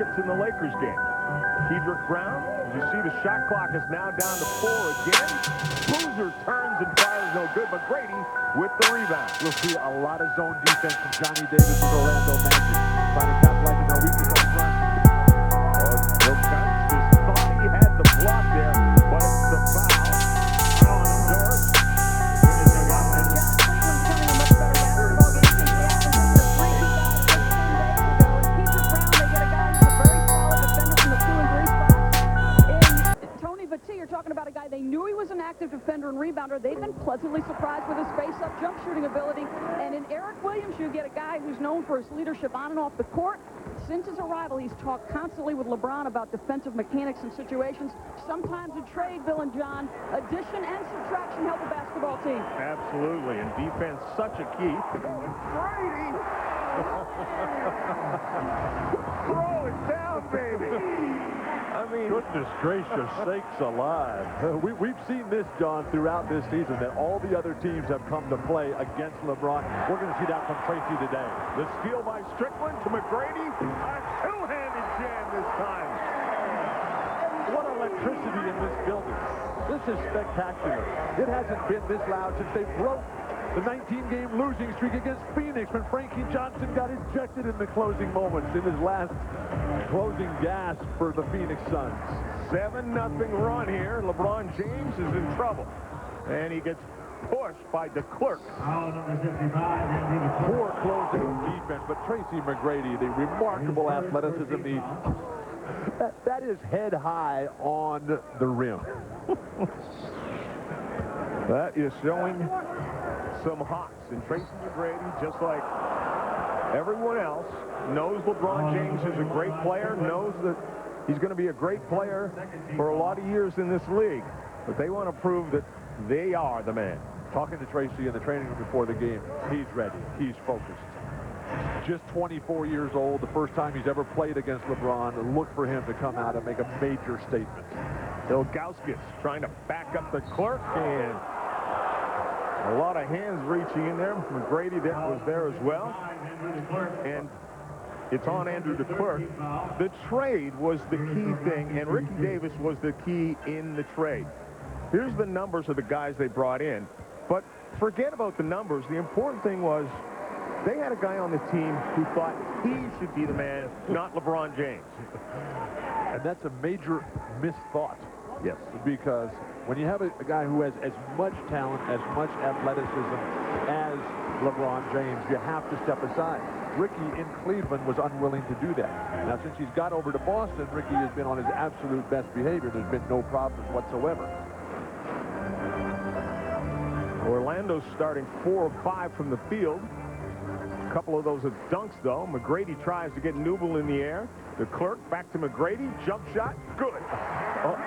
buckets in the Lakers game. Kedrick Brown, as you see, the shot clock is now down to 4 again. Boozer turns and fires no good, but Grady with the rebound. We'll see a lot of zone defense from Johnny Davis and Orlando Magic, trying to capitalize on their weakness on the front. Bill Cousins thought he had the block there, but it's the foul on Doris. You're talking about a guy, they knew he was an active defender and rebounder. They've been pleasantly surprised with his face-up jump shooting ability. And in Eric Williams, you get a guy who's known for his leadership on and off the court. Since his arrival, he's talked constantly with LeBron about defensive mechanics and situations. Sometimes in trade, Bill and John, addition and subtraction help a basketball team. Absolutely, and defense such a key. Brady! Throw it down, baby! I mean, goodness gracious sakes alive. We've seen this, John, throughout this season, that all the other teams have come to play against LeBron. We're going to see that from Tracy today. The steal by Strickland to McGrady. A two-handed jam this time. What electricity in this building. This is spectacular. It hasn't been this loud since they broke the 19-game losing streak against Phoenix when Frankie Johnson got ejected in the closing moments in his last closing gasp for the Phoenix Suns. 7-0 run here. LeBron James is in trouble. And he gets pushed by DeClerc. Poor closing defense, but Tracy McGrady, the remarkable athleticism, that is head high on the rim. That is showing some hops. And Tracy McGrady, just like everyone else, knows LeBron James is a great player, knows that he's going to be a great player for a lot of years in this league. But they want to prove that they are the man. Talking to Tracy in the training room before the game, he's ready. He's focused. Just 24 years old, the first time he's ever played against LeBron. Look for him to come out and make a major statement. Ilgauskas trying to back up the Clerk, and a lot of hands reaching in there. McGrady that was there as well. And it's on Andrew DeClerc. The trade was the key thing, and Ricky Davis was the key in the trade. Here's the numbers of the guys they brought in. But forget about the numbers. The important thing was they had a guy on the team who thought he should be the man, not LeBron James. And that's a major misthought. Yes. Because when you have a guy who has as much talent, as much athleticism as LeBron James, you have to step aside. Ricky in Cleveland was unwilling to do that. Now, since he's got over to Boston, Ricky has been on his absolute best behavior. There's been no problems whatsoever. Orlando's starting 4 of 5 from the field. A couple of those are dunks, though. McGrady tries to get Newble in the air. The Clerk back to McGrady. Jump shot. Good. Oh,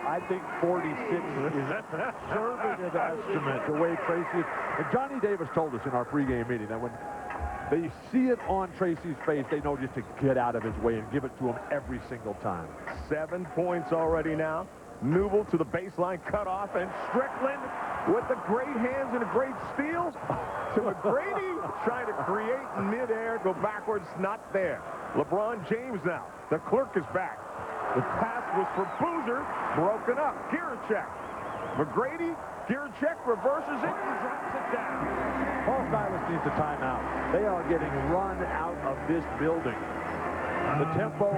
I think 46 is a conservative estimate, the way Tracy... And Johnny Davis told us in our pregame meeting that when they see it on Tracy's face, they know just to get out of his way and give it to him every single time. 7 points already now. Newble to the baseline cutoff, and Strickland with the great hands and a great steal to McGrady, trying to create midair, go backwards, not there. LeBron James now. The Clerk is back. The pass was for Boozer, broken up. Giracek. McGrady, Giracek reverses it and drops it down. Paul Silas needs a timeout. They are getting run out of this building. The tempo,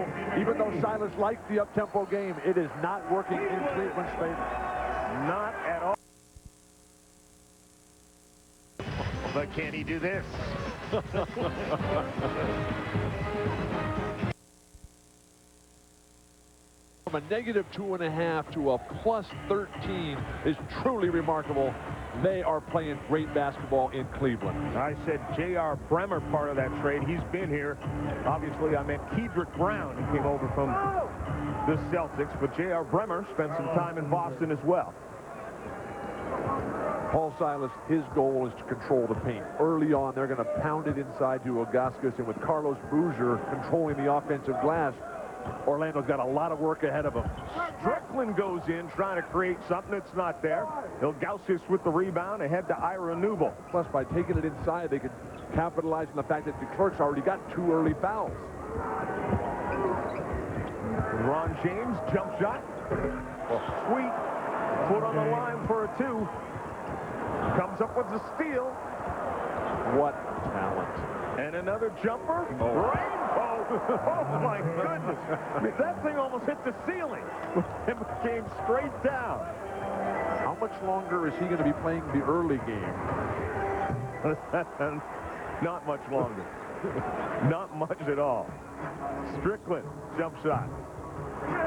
even though Silas likes the up-tempo game, it is not working in Cleveland's favor. Not at all. But can he do this? From a -2.5 to a +13 is truly remarkable. They are playing great basketball in Cleveland. I said J.R. Bremer part of that trade. He's been here. Obviously, I meant Kedrick Brown. He came over from the Celtics, but J.R. Bremer spent some time in Boston as well. Paul Silas, his goal is to control the paint. Early on, they're going to pound it inside to Ilgauskas, and with Carlos Boozer controlling the offensive glass, Orlando's got a lot of work ahead of him. Strickland goes in, trying to create something that's not there. Ilgauskas with the rebound, ahead to Ira Newble. Plus, by taking it inside, they could capitalize on the fact that the Clerk's already got 2 early fouls. LeBron James, jump shot. Sweet. Foot on the line for a 2. Comes up with the steal. What talent. And another jumper. Rainbow. Oh, my goodness. That thing almost hit the ceiling. It came straight down. How much longer is he going to be playing the early game? Not much longer. Not much at all. Strickland, jump shot.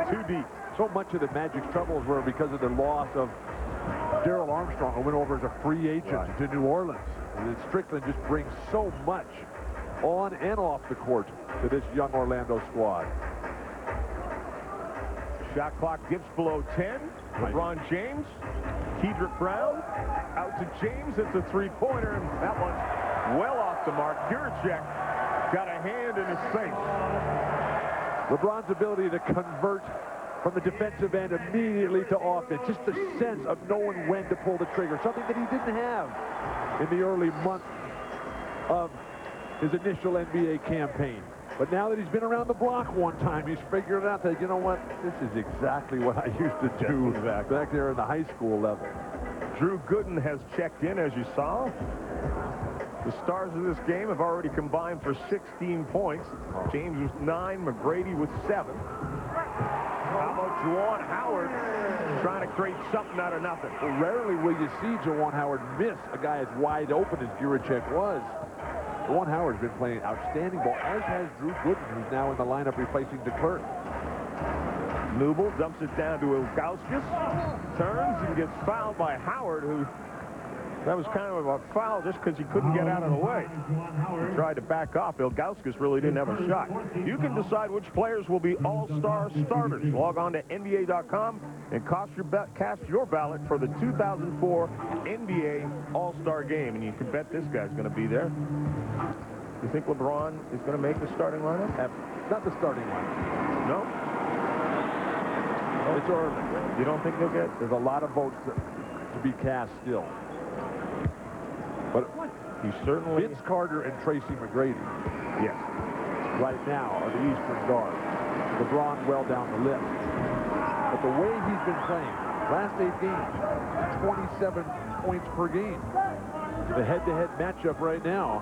Too deep. So much of the Magic's troubles were because of the loss of Darrell Armstrong, who went over as a free agent to New Orleans. And Strickland just brings so much on and off the court to this young Orlando squad. Shot clock dips below 10. LeBron James, Kedrick Brown, out to James. It's a 3-pointer, and that one's well off the mark. Gurchek got a hand in his face. LeBron's ability to convert from the defensive end immediately to offense. Just the sense of knowing when to pull the trigger. Something that he didn't have in the early months of his initial NBA campaign. But now that he's been around the block one time, he's figured out that, you know what, this is exactly what I used to do back there in the high school level. Drew Gooden has checked in, as you saw. The stars of this game have already combined for 16 points. James with 9, McGrady with 7. How about Juwan Howard trying to create something out of nothing? Well, rarely will you see Juwan Howard miss a guy as wide open as Gurchek was. Juwan Howard's been playing outstanding ball, as has Drew Gooden, who's now in the lineup replacing DeClerc. Newble dumps it down to Ilgauskas, turns and gets fouled by Howard, who that was kind of a foul just because he couldn't get out of the way. He tried to back off. Ilgauskas really didn't have a shot. You can decide which players will be all-star starters. Log on to NBA.com and cast your ballot for the 2004 NBA All-Star Game. And you can bet this guy's going to be there. You think LeBron is going to make the starting lineup? Not the starting lineup. No? It's early. You don't think he'll get? There's a lot of votes to be cast still. But he certainly... Vince Carter and Tracy McGrady, yes, right now are the Eastern guards. LeBron well down the list. But the way he's been playing, last 8 games, 27 points per game. The head-to-head matchup right now,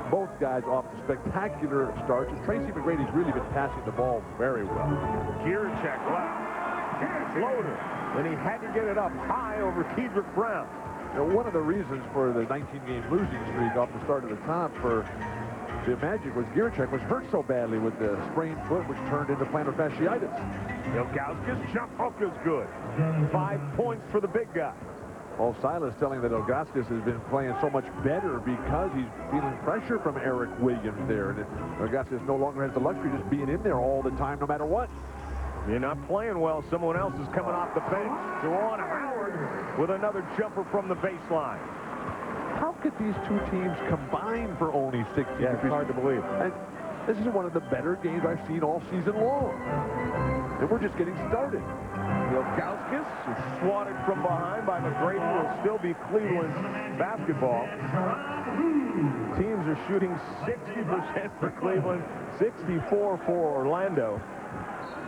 both guys off to spectacular starts. And Tracy McGrady's really been passing the ball very well. Gurchek, wow. Floater. And he had to get it up high over Kedrick Brown. Now, one of the reasons for the 19-game losing streak off the start of the top for the Magic was Gurchek was hurt so badly with the sprained foot, which turned into plantar fasciitis. Ilgauskas' jump hook is good. 5 points for the big guy. Well, Silas telling that Ilgauskas has been playing so much better because he's feeling pressure from Eric Williams there. And Ilgauskas no longer has the luxury of just being in there all the time, no matter what. You're not playing well. Someone else is coming off the bench. Juwan Howard with another jumper from the baseline. How could these two teams combine for only 6 years? Yeah, it's hard to believe. And this is one of the better games I've seen all season long. And we're just getting started. Ilgauskas is swatted from behind by McGrady. Will still be Cleveland's basketball. Teams are shooting 60% for Cleveland, 64% for Orlando.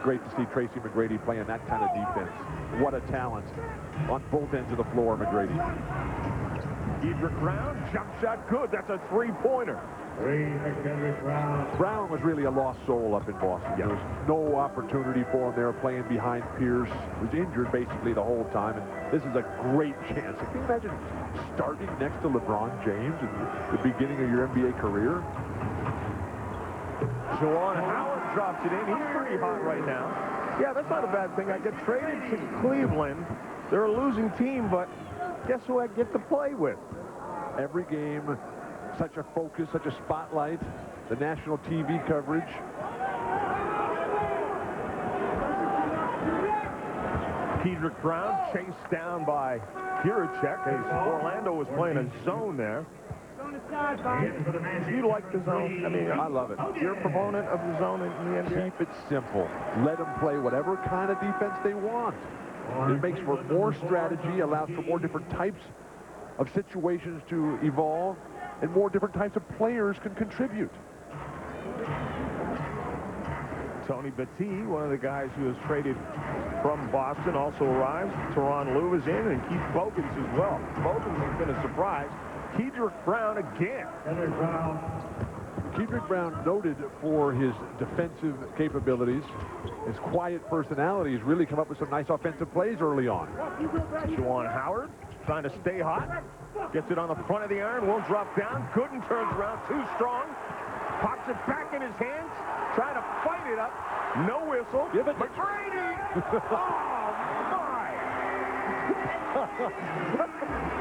Great to see Tracy McGrady playing that kind of defense. What a talent on both ends of the floor, McGrady. Kedrick Brown, jump shot good. That's a 3-pointer. Brown was really a lost soul up in Boston. There was no opportunity for him there playing behind Pierce. He was injured basically the whole time, and this is a great chance. Can you imagine starting next to LeBron James at the beginning of your NBA career? Juwan Howard drops it in. He's pretty hot right now. Yeah, that's not a bad thing. I get traded to Cleveland. They're a losing team, but guess who I get to play with? Every game, such a focus, such a spotlight, the national TV coverage. Kedrick Brown chased down by Gurchek as Orlando was playing a zone there. Do you like the zone? I mean, I love it. You're a proponent of the zone in the NBA? Keep it simple. Let them play whatever kind of defense they want. It makes for more strategy, allows for more different types of situations to evolve, and more different types of players can contribute. Tony Battie, one of the guys who was traded from Boston, also arrives. Teron Lue is in, and Keith Bogans as well. Bogans has been a surprise. Kedrick Brown again. Kedrick Brown, noted for his defensive capabilities. His quiet personality has really come up with some nice offensive plays early on. Juwan Howard trying to stay hot. Gets it on the front of the iron. Won't drop down. Gooden turns around. Too strong. Pops it back in his hands. Trying to fight it up. No whistle. Give it. McGrady! Oh, my!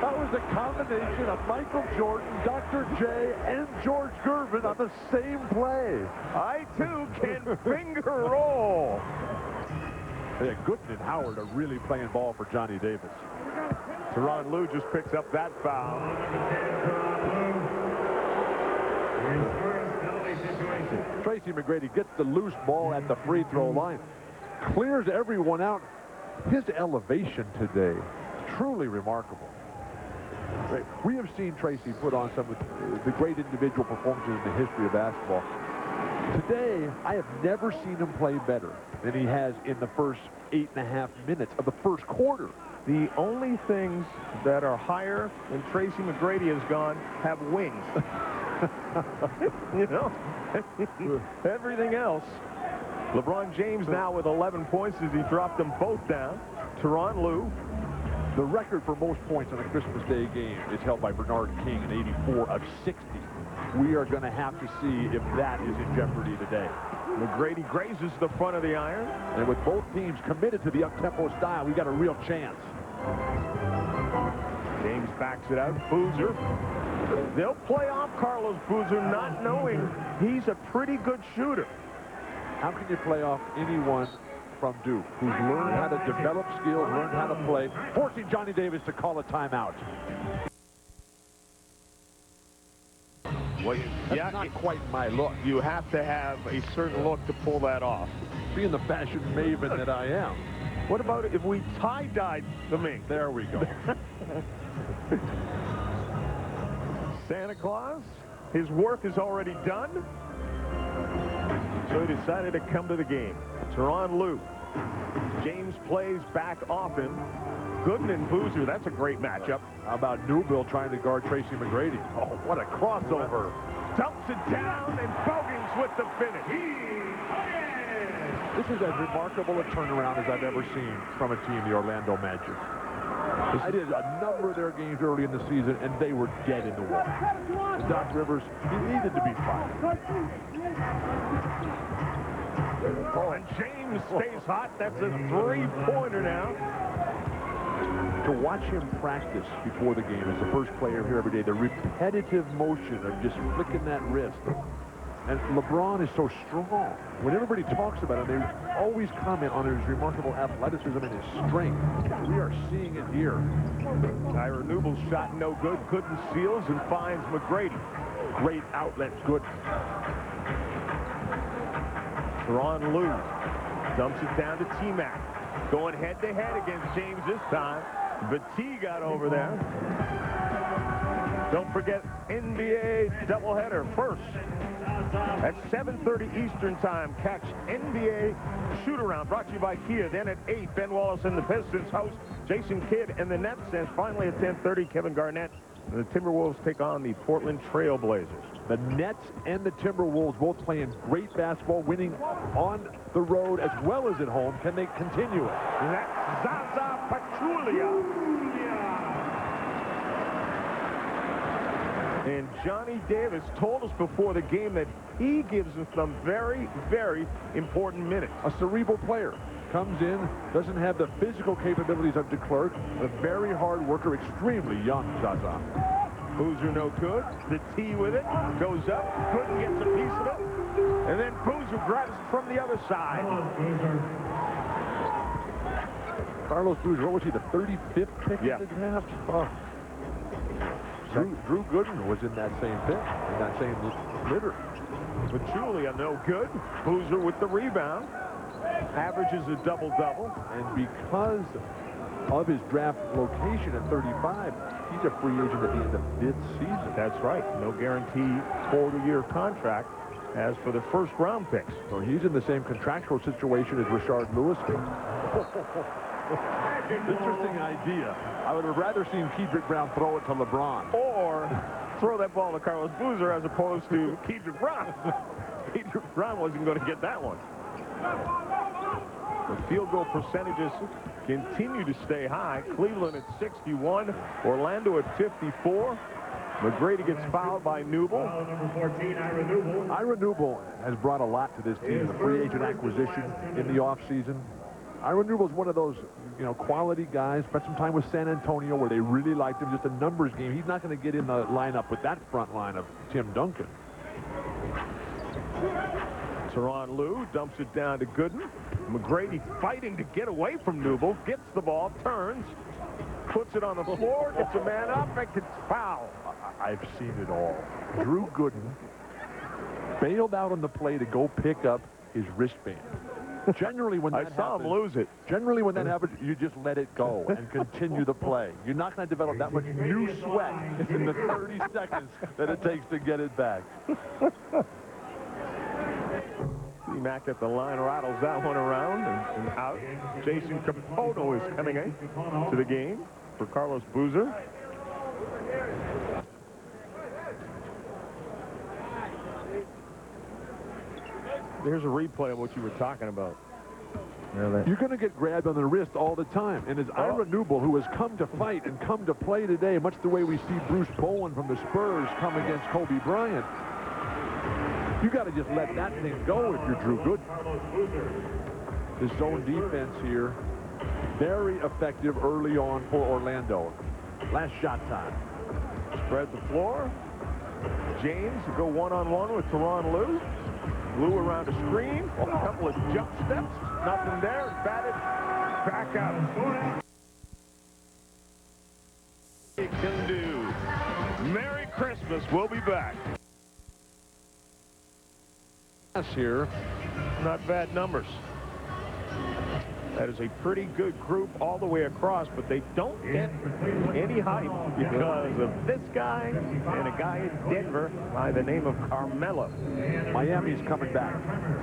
That was a combination of Michael Jordan, Dr. J, and George Gervin on the same play. I, too, can finger roll. Yeah, Gooden and Howard are really playing ball for Johnny Davis. Teron Lue just picks up that foul. Tracy McGrady gets the loose ball at the free throw line. Clears everyone out. His elevation today, truly remarkable. We have seen Tracy put on some of the great individual performances in the history of basketball. Today, I have never seen him play better than he has in the first 8.5 minutes of the first quarter. The only things that are higher than Tracy McGrady has gone have wings. You know, everything else. LeBron James now with 11 points as he dropped them both down. Teron Lue. The record for most points on a Christmas Day game is held by Bernard King in 84 of 60. We are going to have to see if that is in jeopardy today. McGrady grazes the front of the iron. And with both teams committed to the up-tempo style, we got a real chance. James backs it out. Boozer. They'll play off Carlos Boozer, not knowing he's a pretty good shooter. How can you play off anyone from Duke who's learned how to develop skills, learned how to play, forcing Johnny Davis to call a timeout? Well, That's not quite my look. You have to have a certain look to pull that off. Being the fashion maven that I am. What about if we tie-dyed the mink? There we go. Santa Claus, his work is already done, so he decided to come to the game. Teron Lue. James plays back often. Gooden and Boozer, that's a great matchup. How about Newbill trying to guard Tracy McGrady? Oh, what a crossover. Dumps it down, and Bogans with the finish. This is as remarkable a turnaround as I've ever seen from a team, the Orlando Magic. I did a number of their games early in the season, and they were dead in the water. And Doc Rivers, he needed to be fired. Oh, and James stays hot. That's a three-pointer now. To watch him practice before the game as the first player here every day, the repetitive motion of just flicking that wrist. And LeBron is so strong. When everybody talks about him, they always comment on his remarkable athleticism and his strength. We are seeing it here. Tyra Nubel's shot no good. Gooden seals and finds McGrady. Great outlet, good. Teron Lue dumps it down to T-Mac. Going head-to-head against James this time. Battie got over there. Don't forget NBA doubleheader first. At 7:30 Eastern Time, catch NBA Shoot-Around brought to you by Kia. Then at 8, Ben Wallace and the Pistons host Jason Kidd and the Nets. And finally at 10:30, Kevin Garnett and the Timberwolves take on the Portland Trail Blazers. The Nets and the Timberwolves both playing great basketball, winning on the road as well as at home. Can they continue it? And that's Zaza Pachulia. And Johnny Davis told us before the game that he gives us some very, very important minutes. A cerebral player comes in, doesn't have the physical capabilities of DeClerc, a very hard worker, extremely young, Zaza. Boozer no good. The tee with it. Goes up. Gooden gets a piece of it. And then Boozer grabs it from the other side. Carlos Boozer, what was he, the 35th pick in the draft? Oh. Drew Gooden was in that same pick, in that same litter. Pachulia no good. Boozer with the rebound. Averages a double-double. And because of his draft location at 35, he's a free agent at the end of this season. That's right. No guarantee total year contract. as for the first-round picks. So he's in the same contractual situation as Rashard Lewis. Interesting idea. I would have rather seen Kedrick Brown throw it to LeBron. Or throw that ball to Carlos Boozer as opposed to Kedrick Brown. Kedrick Brown wasn't going to get that one. The field goal percentages continue to stay high. Cleveland at 61, Orlando at 54. McGrady gets fouled by Newble. Number 14, Ira Newble. Ira Newble has brought a lot to this team. The free agent acquisition in the offseason. Ira Newble's one of those, quality guys. Spent some time with San Antonio where they really liked him. Just a numbers game. He's not going to get in the lineup with that front line of Tim Duncan. Tyronn Lue dumps it down to Gooden. McGrady fighting to get away from Newble. Gets the ball, turns, puts it on the floor, gets a man up, and gets fouled. I've seen it all. Drew Gooden bailed out on the play to go pick up his wristband. Generally, when that I saw him lose it. Generally, when that happens, you just let it go and continue the play. You're not going to develop that much new sweat in the 30 seconds that it takes to get it back. Mack at the line rattles that one around and out. Jason Capono is coming in to the game for Carlos Boozer. There's a replay of what you were talking about. You're going to get grabbed on the wrist all the time. And it's Ira Newble, who has come to fight and come to play today, much the way we see Bruce Bowen from the Spurs come against Kobe Bryant. You got to just let that thing go if you're Drew Gooden. The zone defense here, very effective early on for Orlando. Last shot time. Spread the floor. James to go one-on-one with Tyronn Lue. Lue around the screen. A couple of jump steps. Nothing there. Batted back out. It can do. Merry Christmas. We'll be back. Here. Not bad numbers. That is a pretty good group all the way across, but they don't get any hype because of this guy and a guy in Denver by the name of Carmelo. Miami's coming back.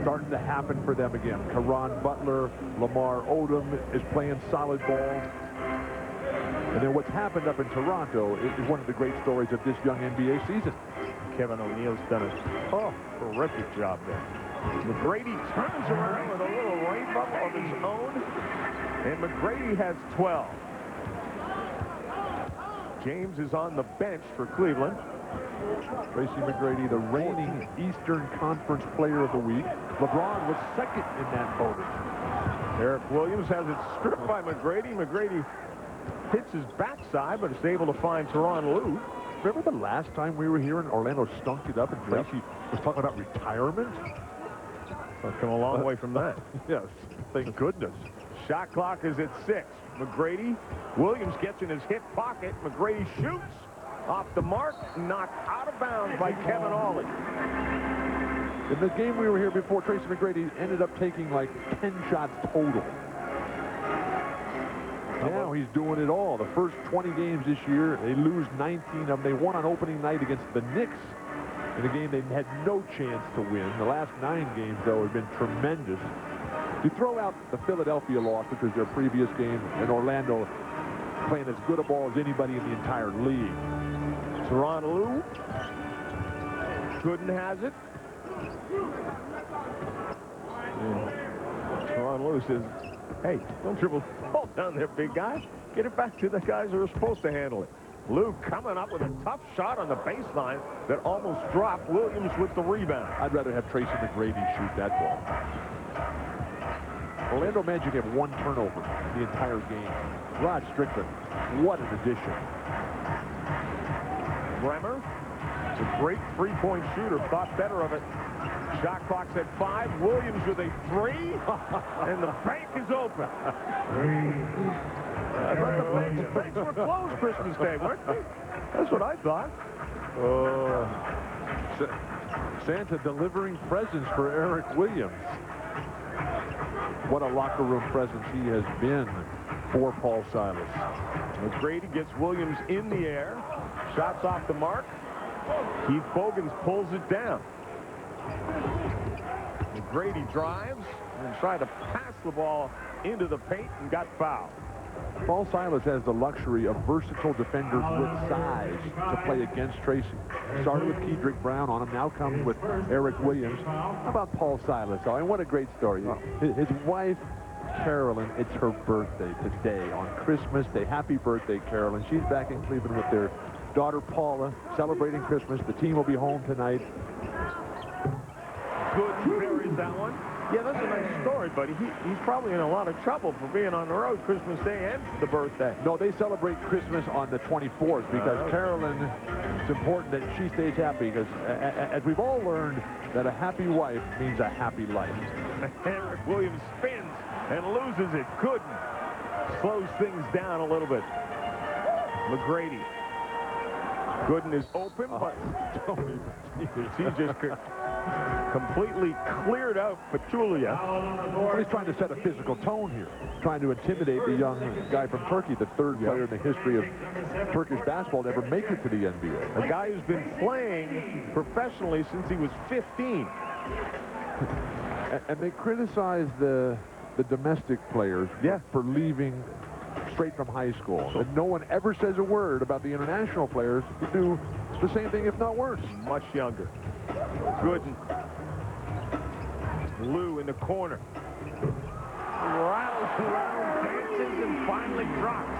Starting to happen for them again. Caron Butler, Lamar Odom is playing solid ball. And then what's happened up in Toronto is one of the great stories of this young NBA season. Kevin O'Neal's done a terrific job there. McGrady turns around with a little rainbow of his own, and McGrady has 12. James is on the bench for Cleveland. Tracy McGrady, the reigning Eastern Conference Player of the Week. LeBron was second in that voting. Eric Williams has it stripped by McGrady. McGrady hits his backside, but is able to find Tyronn Lue. Remember the last time we were here and Orlando stunk it up and Tracy was talking about retirement? I've come a long way from that. Yes, thank goodness. Shot clock is at 6. McGrady, Williams gets in his hip pocket. McGrady shoots off the mark, knocked out of bounds by Kevin Ollie. In the game we were here before, Tracy McGrady ended up taking like 10 shots total. Now he's doing it all. The first 20 games this year, they lose 19 of them. They won on opening night against the Knicks in a game they had no chance to win. The last 9 games, though, have been tremendous. You throw out the Philadelphia loss, which was their previous game, and Orlando playing as good a ball as anybody in the entire league. Tyronn Lue. Gooden has it. Tyronn Lue says, hey, don't dribble the ball down there, big guy. Get it back to the guys who are supposed to handle it. Lue coming up with a tough shot on the baseline that almost dropped. Williams with the rebound. I'd rather have Tracy McGrady shoot that ball. Orlando Magic have 1 turnover the entire game. Rod Strickland, what an addition. Bremer, it's a great three-point shooter, thought better of it. Shot clock's at 5. Williams with a 3, and the bank is open. I thought the banks were closed Christmas Day, weren't they? That's what I thought. Santa delivering presents for Eric Williams. What a locker room presence he has been for Paul Silas. McGrady gets Williams in the air. Shots off the mark. Keith Bogans pulls it down. McGrady drives and tried to pass the ball into the paint and got fouled. Paul Silas has the luxury of versatile defenders with size to play against Tracy. Started with Kedrick Brown on him, now comes with Eric Williams. How about Paul Silas? Oh, and what a great story. His wife, Carolyn, it's her birthday today on Christmas Day. Happy birthday, Carolyn. She's back in Cleveland with their daughter, Paula, celebrating Christmas. The team will be home tonight. Good buries that one. Yeah, that's a nice story, but he's probably in a lot of trouble for being on the road Christmas Day and the birthday. No, they celebrate Christmas on the 24th because Carolyn, it's important that she stays happy because, as we've all learned, that a happy wife means a happy life. Eric Williams spins and loses it. Gooden slows things down a little bit. McGrady. Gooden is open, but he just completely cleared out Pachulia. He's trying to set a physical tone here, trying to intimidate the young guy from Turkey, the third player in the history of Turkish basketball to ever make it to the NBA. A guy who's been playing professionally since he was 15. And they criticize the domestic players for leaving straight from high school. And no one ever says a word about the international players who do the same thing, if not worse. Much younger. Gooden. Lou in the corner. Rattles around, dances, and finally drops.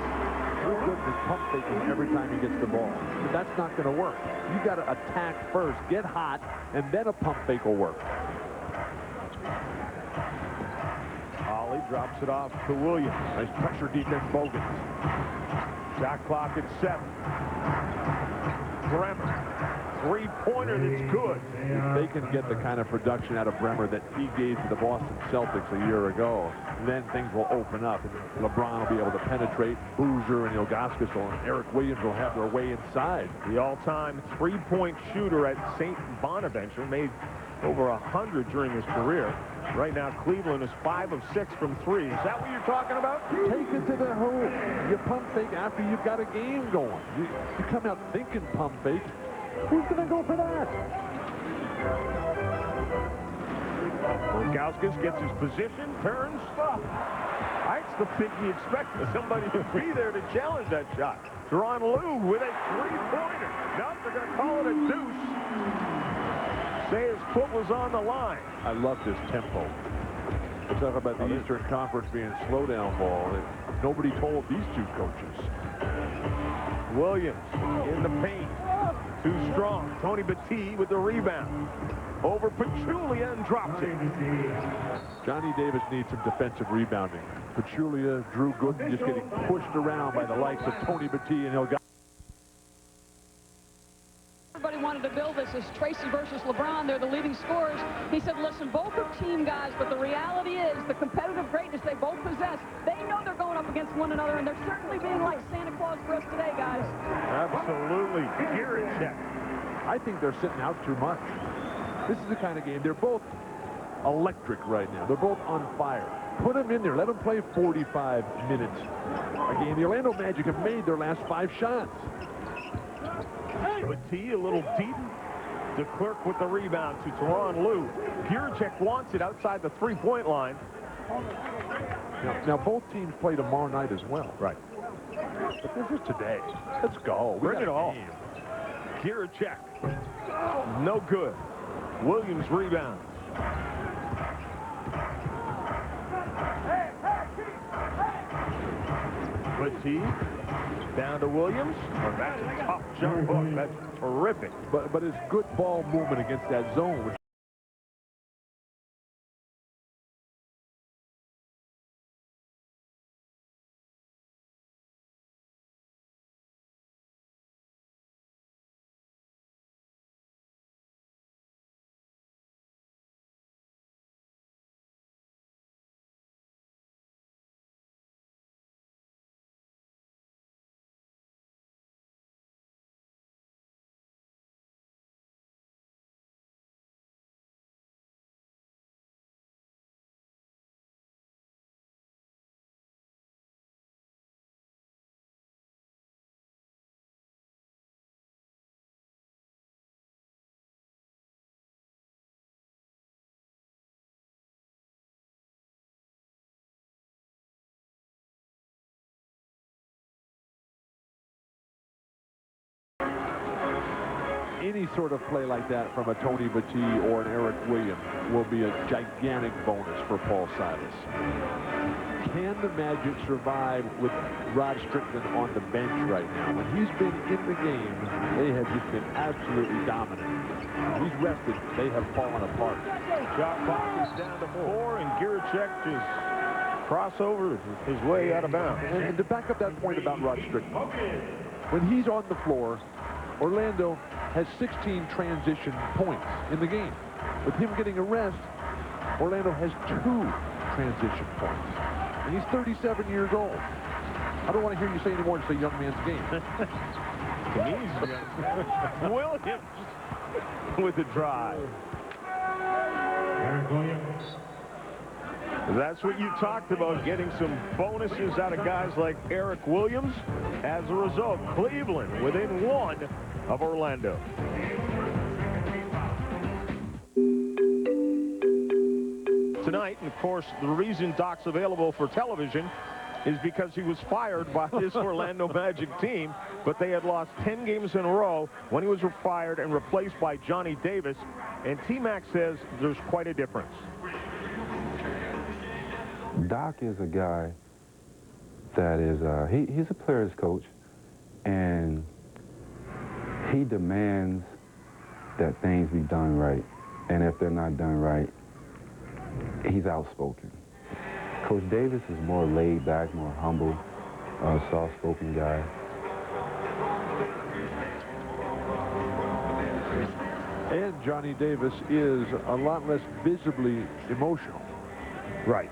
Gooden is pump faking every time he gets the ball. But that's not going to work. You got to attack first, get hot, and then a pump fake will work. Ollie drops it off to Williams. Nice pressure defense, Bogan. Shot clock at 7. Bremer. Three-pointer that's good. If they can get the kind of production out of Bremer that he gave to the Boston Celtics a year ago, then things will open up. And LeBron will be able to penetrate. Boozer and Ilgauskas and Eric Williams will have their way inside. The all-time three-point shooter at St. Bonaventure made over 100 during his career. Right now, Cleveland is 5 of 6 from 3. Is that what you're talking about? Take it to the hoop. You pump fake after you've got a game going. You come out thinking pump fake. Who's going to go for that? Ilgauskas gets his position, turns. That's the pick he expected somebody to be there to challenge that shot. Teron Lue with a three-pointer. Nope, they're going to call it a deuce. Say his foot was on the line. I love this tempo. We're talking about the Eastern Conference being slow-down ball. Nobody told these two coaches. Williams in the paint. Too strong. Tony Battie with the rebound. Over Pachulia and drops it. Johnny Davis needs some defensive rebounding. Pachulia, Drew Gooden just getting pushed around by the likes of Tony Battie and Ilgauskas. Everybody wanted to build this as Tracy versus LeBron. They're the leading scorers. He said, listen, both are team guys, but the reality is the competitive greatness they both possess. They know they're going up against one another, and they're certainly being like Santa Claus for us today, guys. Absolutely. Here it check. I think they're sitting out too much. This is the kind of game. They're both electric right now. They're both on fire. Put them in there. Let them play 45 minutes a game. The Orlando Magic have made their last 5 shots. Battie a little deep. DeClerc with the rebound to Teron Lue. Gierczek wants it outside the three-point line. Now both teams play tomorrow night as well. Right. But this is today. Let's go. Bring it all. Gierczek. No good. Williams rebounds. Battie down to Williams. Oh, that's a tough jump hook. That's terrific. But it's good ball movement against that zone. any sort of play like that from a Tony Battie or an Eric Williams will be a gigantic bonus for Paul Silas. Can the Magic survive with Rod Strickland on the bench right now? When he's been in the game, they have just been absolutely dominant. When he's rested, they have fallen apart. Shot clock is down to 4, and Giricek just crossover his way out of bounds. And to back up that point about Rod Strickland, when he's on the floor, Orlando has 16 transition points in the game. With him getting a rest, Orlando has 2 transition points. And he's 37 years old. I don't want to hear you say anymore. It's a young man's game. Williams with the drive. Eric Williams. That's what you talked about, getting some bonuses out of guys like Eric Williams. As a result, Cleveland within 1 of Orlando. Tonight, and of course, the reason Doc's available for television is because he was fired by this Orlando Magic team, but they had lost 10 games in a row when he was fired and replaced by Johnny Davis. And T-Mac says there's quite a difference. Doc is a guy that is, he's a player's coach, and he demands that things be done right. And if they're not done right, he's outspoken. Coach Davis is more laid back, more humble, soft-spoken guy. And Johnny Davis is a lot less visibly emotional. Right.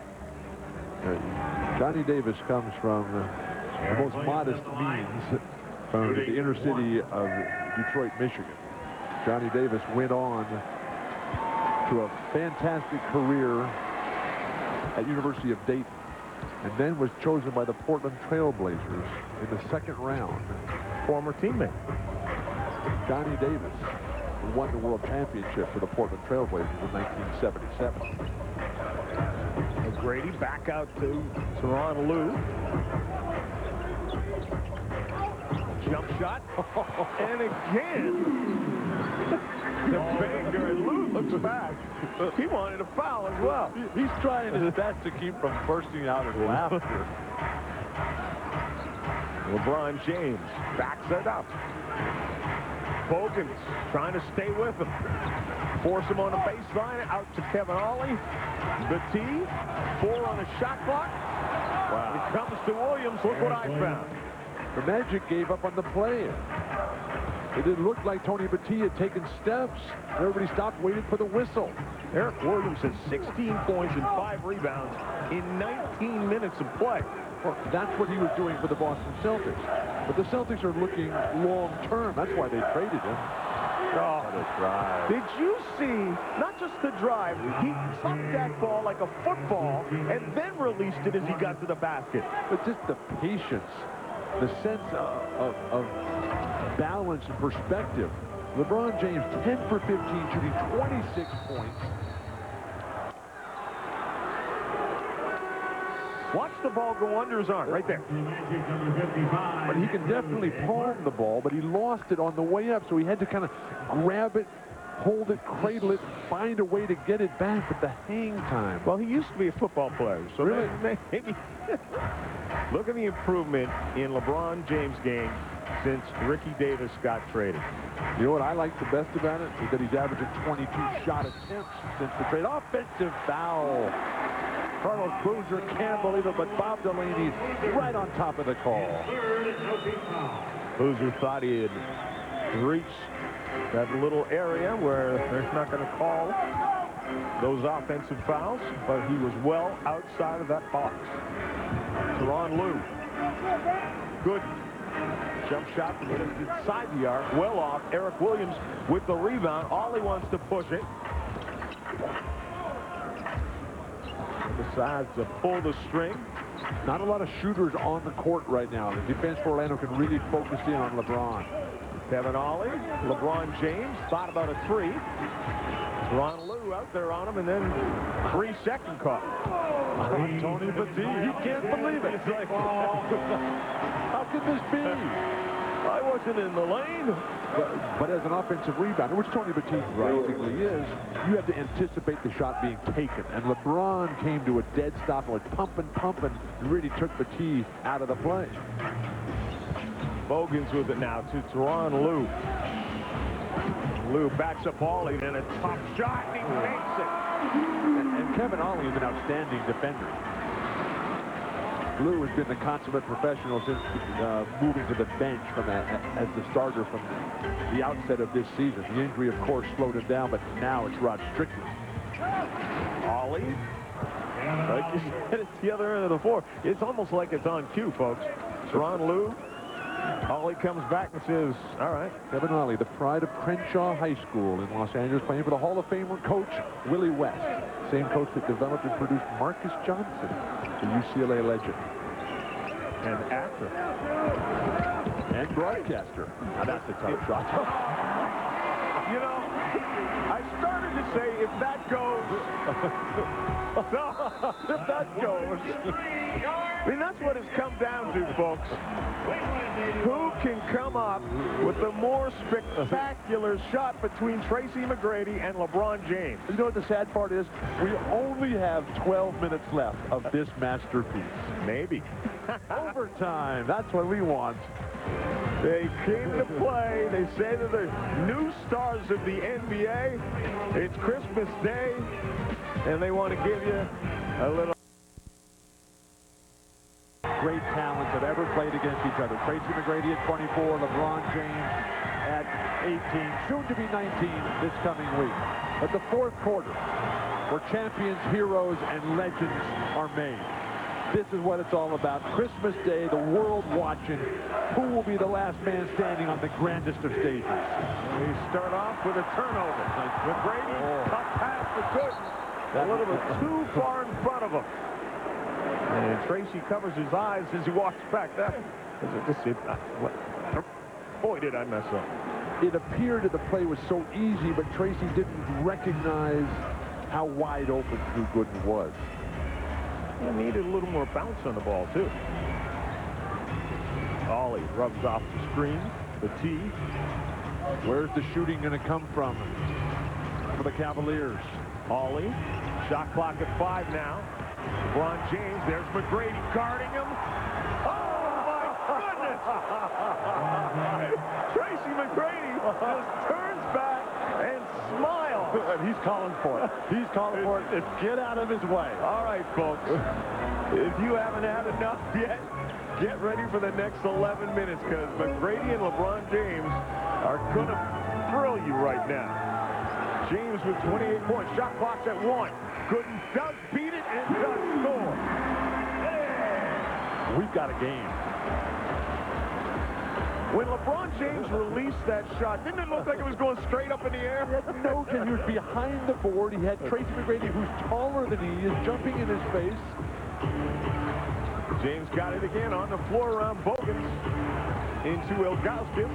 Johnny Davis comes from the most modest means from the inner city of Detroit, Michigan. Johnny Davis went on to a fantastic career at University of Dayton, and then was chosen by the Portland Trail Blazers in the 2nd round. Former teammate. Johnny Davis won the World Championship for the Portland Trail Blazers in 1977. McGrady back out to Tyronn Lue. Jump shot. And again. The banger, and Lue looks back. He wanted a foul as well. He's trying his best to keep from bursting out in laughter. LeBron James backs it up. Bogans trying to stay with him. Force him on the baseline, out to Kevin Ollie. Battie, 4 on the shot clock. Wow. It comes to Williams. Look what I found. The Magic gave up on the play. It didn't look like Tony Battie had taken steps. Everybody stopped waiting for the whistle. Eric Williams has 16 points and 5 rebounds in 19 minutes of play. Well, that's what he was doing for the Boston Celtics. But the Celtics are looking long-term. That's why they traded him. Oh, what a drive. Did you see, not just the drive, he chucked that ball like a football and then released it as he got to the basket. But just the patience, the sense of balance and perspective. LeBron James, 10 for 15, shooting 26 points. Watch the ball go under his arm, right there. But he can definitely palm the ball, but he lost it on the way up, so he had to kind of grab it, hold it, cradle it, find a way to get it back at the hang time. Well, he used to be a football player, so really? maybe look at the improvement in LeBron James' game since Ricky Davis got traded. You know what I like the best about it? Is that he's averaging 22 shot attempts since the trade. Offensive foul. Carlos Boozer can't believe it, but Bob Delaney's right on top of the call. Boozer thought he had reached that little area where they're not going to call those offensive fouls, but he was well outside of that box. Tyronn Lue. Good jump shot from inside the arc, well off. Eric Williams with the rebound. Ollie wants to push it. Decides to pull the string. Not a lot of shooters on the court right now. The defense for Orlando can really focus in on LeBron. Kevin Ollie, LeBron James thought about a 3. Tyronn Lue out there on him, and then 3-second call. Tony Battie, he can't believe it. He's like, how could this be? I wasn't in the lane. But as an offensive rebounder, which Tony Batiste basically is, you have to anticipate the shot being taken. And LeBron came to a dead stop and was pumping, and really took Batiste out of the play. Bogans with it now to Teron Lue. Lue backs up Ollie, and a top shot, and he makes it. And Kevin Ollie is an outstanding defender. Lue has been the consummate professional since moving to the bench as the starter from the outset of this season. The injury, of course, slowed him down, but now it's Rod Strickland. Ollie. Like you said, it's the other end of the floor. It's almost like it's on cue, folks. Teron Lue. Ollie comes back and says, all right. Kevin Ollie, the pride of Crenshaw High School in Los Angeles, playing for the Hall of Famer coach Willie West. Same coach that developed and produced Marcus Johnson, the UCLA legend. And actor. And broadcaster. Now that's a tough shot. You know, I started to say, if that goes, if that goes. I mean, that's what it's come down to, folks. Who can come up with the more spectacular shot between Tracy McGrady and LeBron James? You know what the sad part is? We only have 12 minutes left of this masterpiece. Maybe. Overtime. That's what we want. They came to play. They say they're the new stars of the NBA. It's Christmas Day, and they want to give you a little. Great talents have ever played against each other. Tracy McGrady at 24, LeBron James at 18, soon to be 19 this coming week. But the fourth quarter, where champions, heroes, and legends are made. This is what it's all about. Christmas Day, the world watching. Who will be the last man standing on the grandest of stages? We start off with a turnover. McGrady, cut past the good. A little bit too far in front of him. And Tracy covers his eyes as he walks back. Boy, did I mess up. It appeared that the play was so easy, but Tracy didn't recognize how wide open Drew Gooden was. He needed a little more bounce on the ball, too. Ollie rubs off the screen, the tee. Where's the shooting going to come from for the Cavaliers? Ollie, shot clock at 5 now. LeBron James, there's McGrady guarding him. Oh, my goodness! Tracy McGrady just turns back and smiles. He's calling for it. He's calling for it. Get out of his way. All right, folks. If you haven't had enough yet, get ready for the next 11 minutes, because McGrady and LeBron James are going to thrill you right now. James with 28 points. Shot clock's at 1. Gooden does beat it and does score. We've got a game. When LeBron James released that shot, didn't it look like it was going straight up in the air? He had no chance. He was behind the board. He had Tracy McGrady, who's taller than he is, jumping in his face. James got it again on the floor around Bogans into Ilgauskas.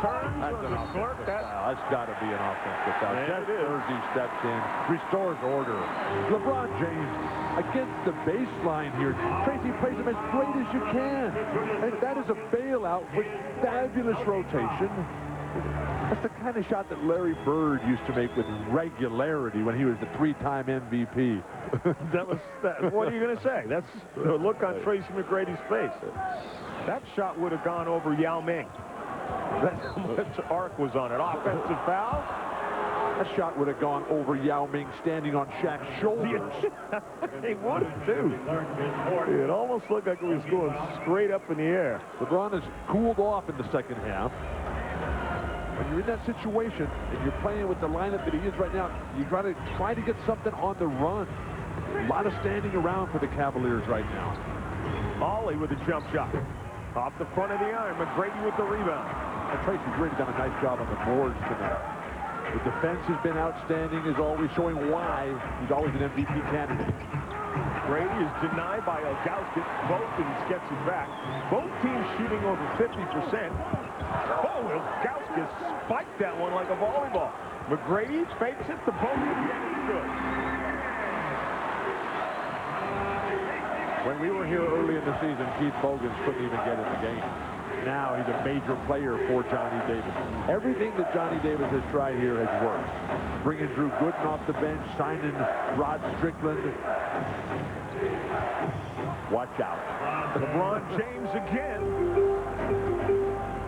Turns That's on an the clerk. offensive foul. That's got to be an offensive foul. And Jeff it is. Thursday steps in, restores order. LeBron James against the baseline here. Tracy plays him as great as you can. And that is a bailout with fabulous rotation. That's the kind of shot that Larry Bird used to make with regularity when he was the 3-time MVP. What are you going to say? That's the look on Tracy McGrady's face. That shot would have gone over Yao Ming. That's how much arc was on it. Offensive foul. That shot would have gone over Yao Ming standing on Shaq's shoulders. It would have, too. It almost looked like it was going straight up in the air. LeBron has cooled off in the second half. When you're in that situation and you're playing with the lineup that he is right now, you got to try to get something on the run. A lot of standing around for the Cavaliers right now. Ollie with a jump shot. Off the front of the iron. McGrady with the rebound. And Tracy's really done a nice job on the boards tonight. The defense has been outstanding, is always showing why he's always an MVP candidate. Brady is denied by Ilgauskas. Bogans gets it back. Both teams shooting over 50%. Oh, Ilgauskas spiked that one like a volleyball. McGrady fakes it to Bogans, and it's good. When we were here early in the season, Keith Bogans couldn't even get in the game. now he's a major player for Johnny Davis. Everything that Johnny Davis has tried here has worked. Bringing Drew Gooden off the bench, signing Rod Strickland. Watch out. LeBron James again.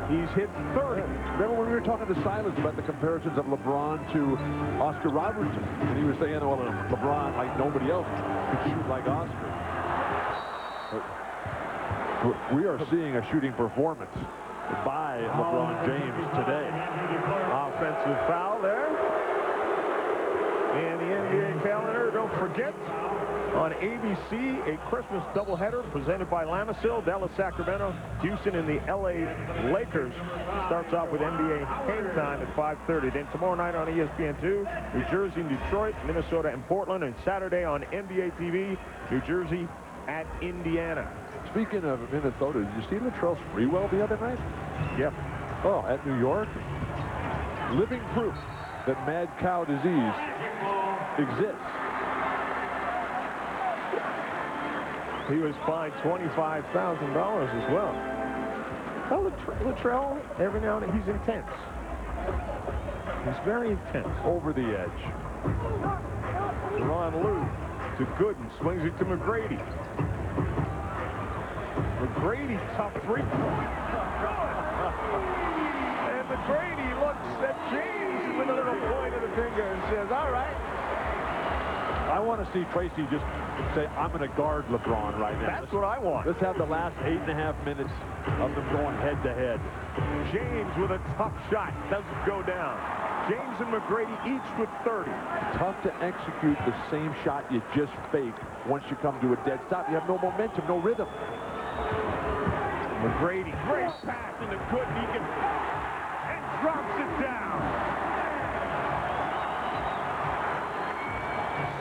He's hit 30. Remember when we were talking to Silas about the comparisons of LeBron to Oscar Robertson? And he was saying, well, LeBron, like nobody else, could shoot like Oscar. But we are seeing a shooting performance by LeBron James today. Offensive foul there. And the NBA calendar, don't forget, on ABC, a Christmas doubleheader presented by Lamisil, Dallas, Sacramento, Houston, and the LA Lakers. Starts off with NBA Hang Time at 5:30. Then tomorrow night on ESPN2, New Jersey and Detroit, Minnesota and Portland, and Saturday on NBA TV, New Jersey at Indiana. Speaking of Minnesota, did you see Latrell Sprewell the other night? Yep. Oh, at New York? Living proof that mad cow disease exists. He was fined $25,000 as well. Well, Latrell, every now and then, he's intense. He's very intense. Over the edge. Ron Lou to Gooden, swings it to McGrady. McGrady, tough three. And McGrady looks at James with a little point of the finger and says, all right. I want to see Tracy just say, I'm going to guard LeBron right now. That's what I want. Let's have the last 8.5 minutes of them going head-to-head. James with a tough shot. Doesn't go down. James and McGrady each with 30. Tough to execute the same shot you just faked once you come to a dead stop. You have no momentum, no rhythm. McGrady, great pass into Gooden. He can, and drops it down.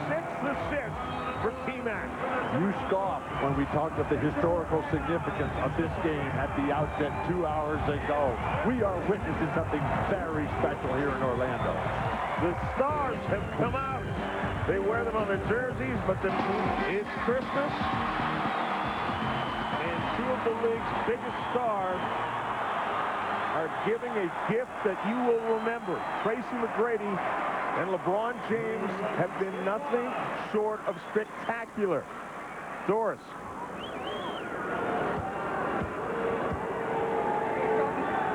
6th assist for T-Mac. You scoffed when we talked of the historical significance of this game at the outset 2 hours ago. We are witnessing something very special here in Orlando. The stars have come out. They wear them on their jerseys, but it's Christmas. And two of the league's biggest stars are giving a gift that you will remember. Tracy McGrady and LeBron James have been nothing short of spectacular. Doris.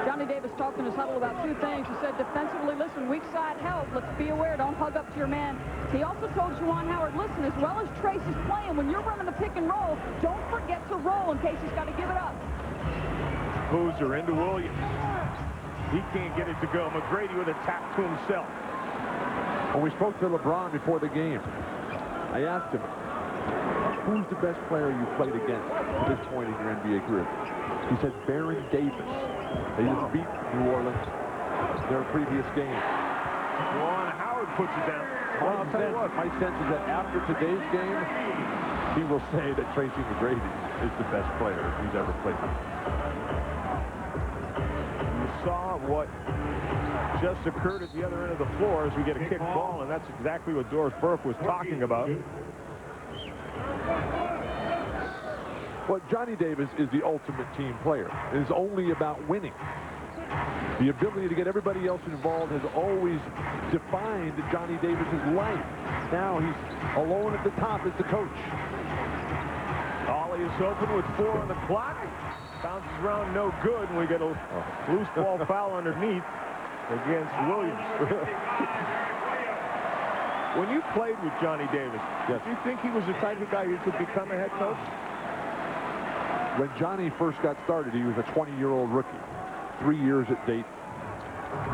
Johnny Davis talked in his huddle about two things. He said, defensively, listen, weak side help. Let's be aware. Don't hug up to your man. He also told Juwan Howard, listen, as well as Tracy's playing, when you're running the pick and roll, don't forget to roll in case he's got to give it up. Boozer into Williams. He can't get it to go. McGrady with a tap to himself. When we spoke to LeBron before the game, I asked him, who's the best player you played against at this point in your NBA career? He said Baron Davis. They just beat New Orleans their previous game. Juwan Howard puts it down. Well, I'll tell you what. My sense is that after today's game, he will say that Tracy McGrady is the best player he's ever played. You saw what just occurred at the other end of the floor as we get a kick ball, and that's exactly what Doris Burke was talking about. Well, Johnny Davis is the ultimate team player. It is only about winning. The ability to get everybody else involved has always defined Johnny Davis's life. Now he's alone at the top as the coach. Ollie is open with 4 on the clock. Bounces around, no good, and we get a loose ball foul underneath against Williams. When you played with Johnny Davis, yes, do you think he was the type of guy who could become a head coach? When Johnny first got started, he was a 20-year-old rookie. 3 years at Dayton.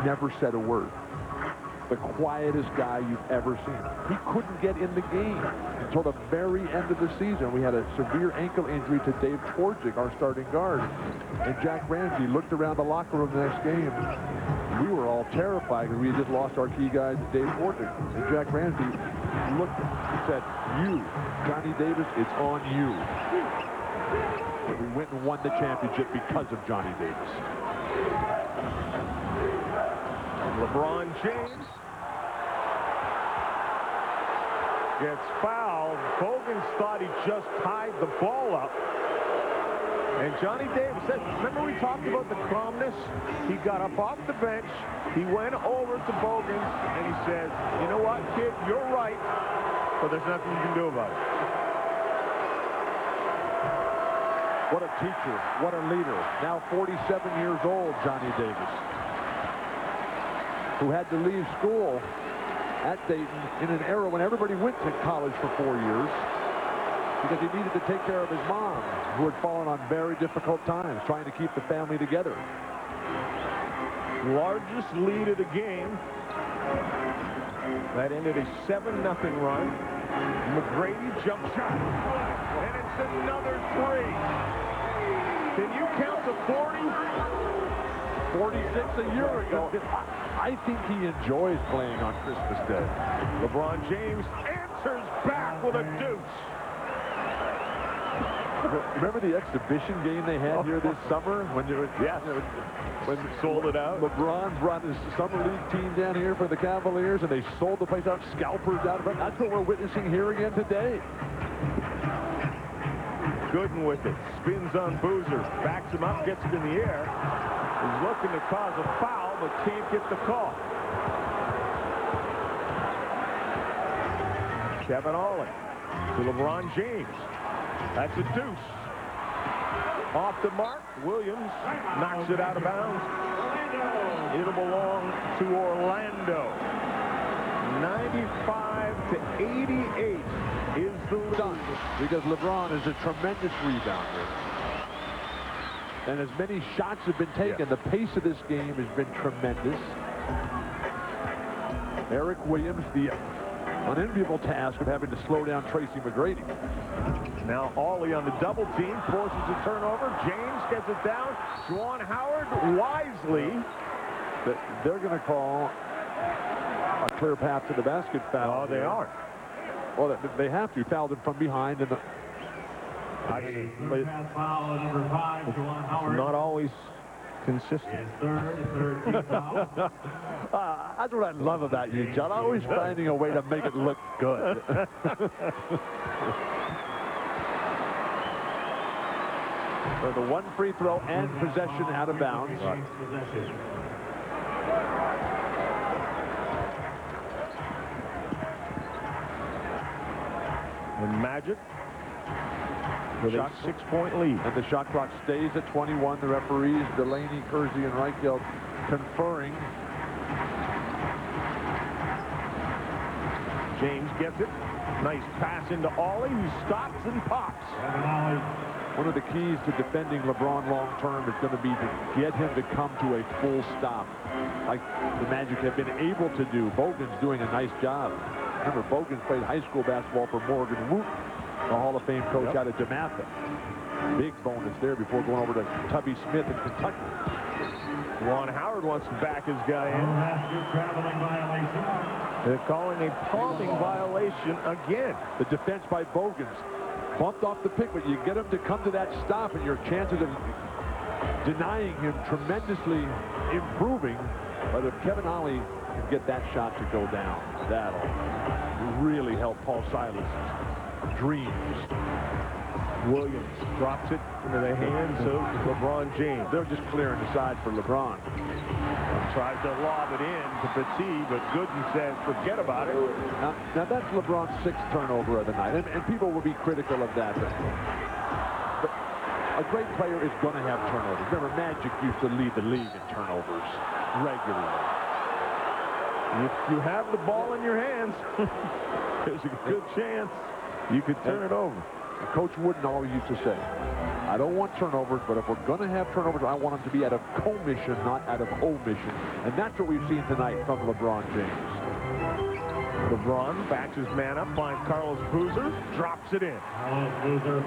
Never said a word. The quietest guy you've ever seen. He couldn't get in the game until the very end of the season. We had a severe ankle injury to Dave Twardzik, our starting guard. And Jack Ramsey looked around the locker room the next game. We were all terrified because we had just lost our key guys to Dave Twardzik. And Jack Ramsey looked and said, you, Johnny Davis, it's on you. But we went and won the championship because of Johnny Davis. LeBron James gets fouled. Bogans thought he just tied the ball up. And Johnny Davis said, remember we talked about the calmness? He got up off the bench, he went over to Bogans, and he said, you know what, kid, you're right, but there's nothing you can do about it. What a teacher, what a leader. Now 47 years old, Johnny Davis, who had to leave school at Dayton in an era when everybody went to college for 4 years because he needed to take care of his mom, who had fallen on very difficult times, trying to keep the family together. Largest lead of the game. That ended a 7-0 run. McGrady jump shot, and it's another 3. Can you count to 40? 46 a year ago. I think he enjoys playing on Christmas Day. LeBron James answers back with a deuce. Remember the exhibition game they had here this summer? When when sold it out? LeBron brought his summer league team down here for the Cavaliers, and they sold the place out, scalpers out of it. That's what we're witnessing here again today. Gooden with it. Spins on Boozer. Backs him up, gets it in the air. He's looking to cause a foul, but can't get the call. Kevin Ollie to LeBron James. That's a deuce. Off the mark, Williams knocks it out of bounds. It'll belong to Orlando. 95-88 is the lead. Because LeBron is a tremendous rebounder. And as many shots have been taken, the pace of this game has been tremendous. Eric Williams, the unenviable task of having to slow down Tracy McGrady. Now Ollie on the double team, forces a turnover. James gets it down. Juwan Howard wisely. They're going to call a clear path to the basket foul. Oh, they are. Well, they have to. Fouled him from behind. And Foul number 5, Juwan Howard. Not always consistent. His third team foul. That's what I love about you, John. Always finding a way to make it look good. For the one free throw and possession out of bounds. And Magic with a 6-point lead. And the shot clock stays at 21. The referees, Delaney, Kersey, and Reichelt, conferring. James gets it. Nice pass into Ollie, who stops and pops. One of the keys to defending LeBron long-term is going to be to get him to come to a full stop, like the Magic have been able to do. Bogan's doing a nice job. Remember, Bogans played high school basketball for Morgan Woot, the Hall of Fame coach out of DeMatha. Big bonus there before going over to Tubby Smith in Kentucky. Juwan Howard wants to back his guy in. Traveling violation. They're calling a palming violation again. The defense by Bogans bumped off the pick, but you get him to come to that stop, and your chances of denying him tremendously improving. But if Kevin Ollie can get that shot to go down, that'll really help Paul Silas' dreams. Williams drops it into the hands of LeBron James. They're just clearing the side for LeBron. Tries to lob it in to Petit, but Gooden says forget about it. Now that's LeBron's 6th turnover of the night, and people will be critical of that. But a great player is going to have turnovers. Remember, Magic used to lead the league in turnovers regularly. If you have the ball in your hands, there's a good chance you could turn it over. Coach Wooden always used to say, I don't want turnovers, but if we're going to have turnovers, I want them to be out of commission, not out of omission. And that's what we've seen tonight from LeBron James. LeBron backs his man up, finds Carlos Boozer, drops it in. Carlos Boozer.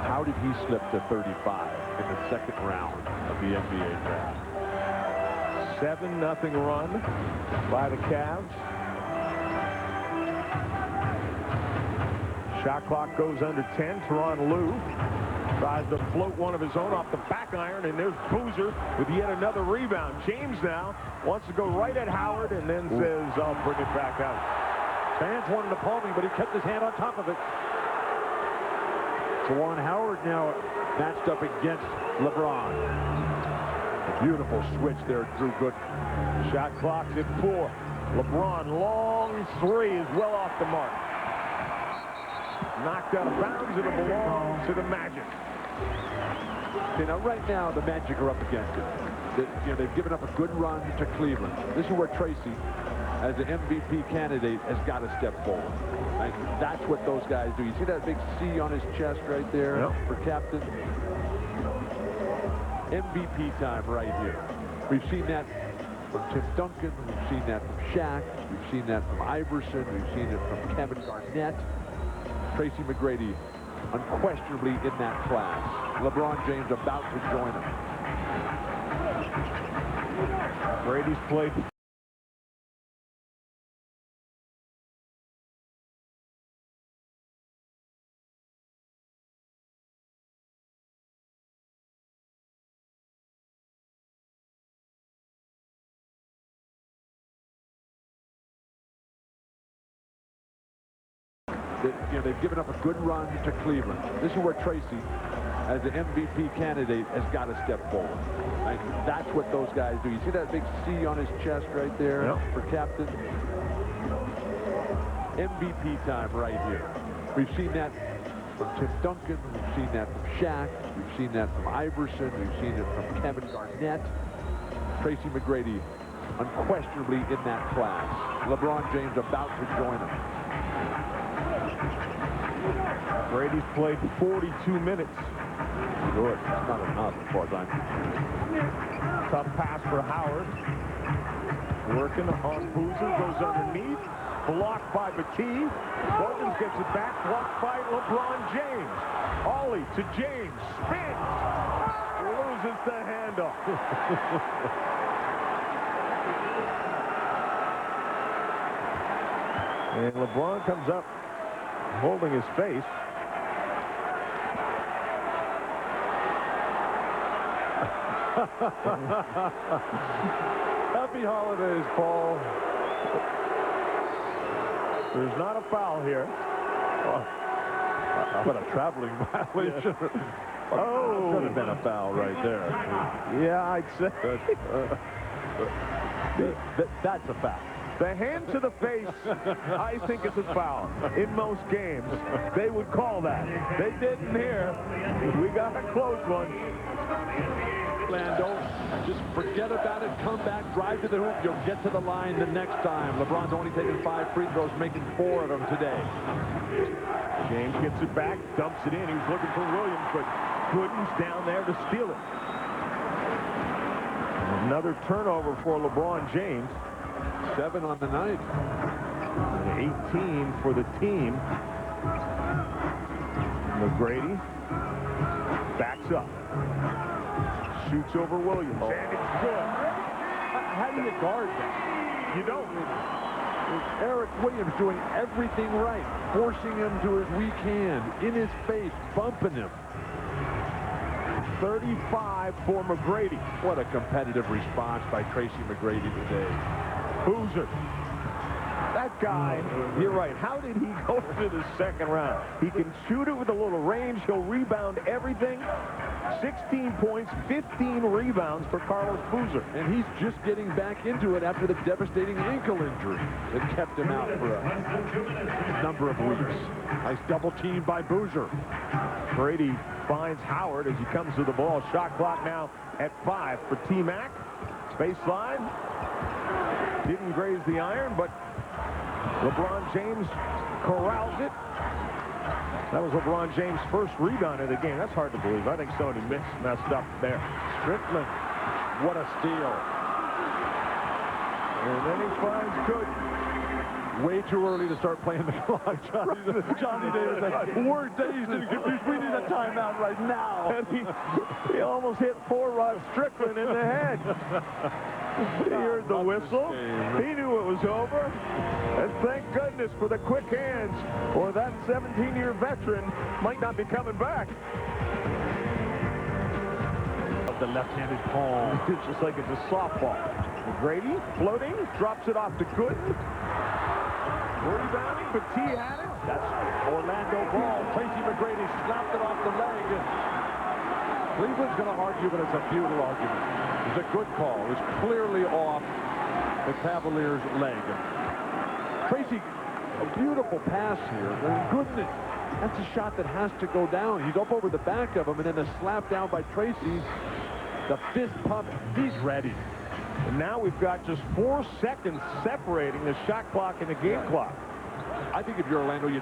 How did he slip to 35 in the 2nd round of the NBA draft? 7-0 run by the Cavs. Shot clock goes under 10. Teron Lue tries to float one of his own off the back iron, and there's Boozer with yet another rebound. James now wants to go right at Howard and then says, I'll bring it back out. Fans wanted a palming, but he kept his hand on top of it. Juwan Howard now matched up against LeBron. A beautiful switch there, Drew Gooden. Shot clock's at 4. LeBron, long three is well off the mark. Knocked out of bounds. It'll belong to the Magic. Okay, now right now the Magic are up against it. They've given up a good run to Cleveland. This is where Tracy, as an MVP candidate, has got to step forward. Like, that's what those guys do. You see that big C on his chest right there for captain? MVP time right here. We've seen that from Tim Duncan. We've seen that from Shaq. We've seen that from Iverson. We've seen it from Kevin Garnett. Tracy McGrady, unquestionably in that class. LeBron James about to join him. Brady's played. They've given up a good run to Cleveland. This is where Tracy, as an MVP candidate, has got to step forward. Like, that's what those guys do. You see that big C on his chest right there for captain? MVP time right here. We've seen that from Tim Duncan. We've seen that from Shaq. We've seen that from Iverson. We've seen it from Kevin Garnett. Tracy McGrady, unquestionably in that class. LeBron James about to join him. Brady's played 42 minutes. Good. That's not enough as far as I'm concerned. Tough pass for Howard. Working on Boozer, goes underneath. Blocked by McKee. Bogans gets it back. Blocked by LeBron James. Ollie to James. Spins. Loses the handoff. And LeBron comes up holding his face. Happy holidays, Paul. There's not a foul here. How about a traveling violation? Oh, Could have been a foul right there. Yeah, I'd say. That's a foul. The hand to the face, I think, is a foul. In most games, they would call that. They didn't here. We got a close one. Orlando, just forget about it. Come back, drive to the hoop. You'll get to the line the next time. LeBron's only taken 5 free throws, making 4 of them today. James gets it back, dumps it in. He was looking for Williams, but Gooden's down there to steal it. Another turnover for LeBron James. 7 on the night. 18 for the team. McGrady backs up. Shoots over Williams. And it's good. How do you guard that? You don't. Eric Williams doing everything right. Forcing him to his weak hand. In his face. Bumping him. 35 for McGrady. What a competitive response by Tracy McGrady today. Boozer. That guy, you're right. How did he go to the second round? He can shoot it with a little range. He'll rebound everything. 16 points, 15 rebounds for Carlos Boozer. And he's just getting back into it after the devastating ankle injury that kept him out for a number of weeks. Nice double team by Boozer. Brady finds Howard as he comes to the ball. Shot clock now at 5 for T-Mac. Baseline. Didn't graze the iron, but LeBron James corrals it. That was LeBron James' first rebound of the game. That's hard to believe. I think somebody messed up there. Strickland, what a steal. And then he finds Good. Way too early to start playing the clock. Johnny Davis said, we're dazed and confused. We need a timeout right now. And he almost hit Rod Strickland in the head. He heard the whistle. He knew it was over. And thank goodness for the quick hands, or that 17-year veteran might not be coming back. The left-handed palm. It's just like it's a softball. McGrady floating, drops it off to Gooden. Rebounding, but T had it. That's Orlando ball. Tracy McGrady slapped it off the leg. Cleveland's going to argue, but it's a futile argument. It's a good call. It's clearly off the Cavaliers' leg. Tracy, a beautiful pass here. Goodness. That's a shot that has to go down. He's up over the back of him, and then the slap down by Tracy. The fist pump. He's ready. And now we've got just 4 seconds separating the shot clock and the game clock. I think if you're Orlando, you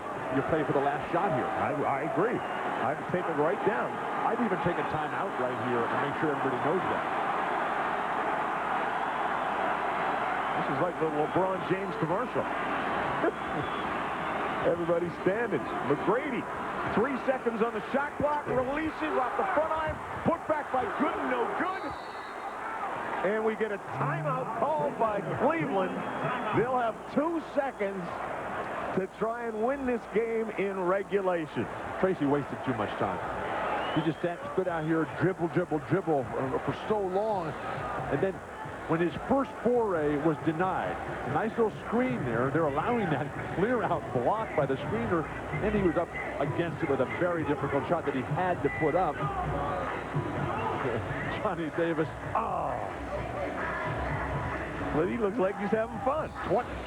play for the last shot here. I agree. I'd take it right down. I'd even take a timeout right here and make sure everybody knows that. This is like the LeBron James commercial. Everybody standing. McGrady, 3 seconds on the shot clock, releases off the front iron, put back by Gooden, no good. And we get a timeout called by Cleveland. They'll have 2 seconds to try and win this game in regulation. Tracy wasted too much time. He just stood out here, dribble for so long. And then when his first foray was denied, a nice little screen there, they're allowing that clear out block by the screener, and he was up against it with a very difficult shot that he had to put up. Johnny Davis. Oh. Well, he looks like he's having fun.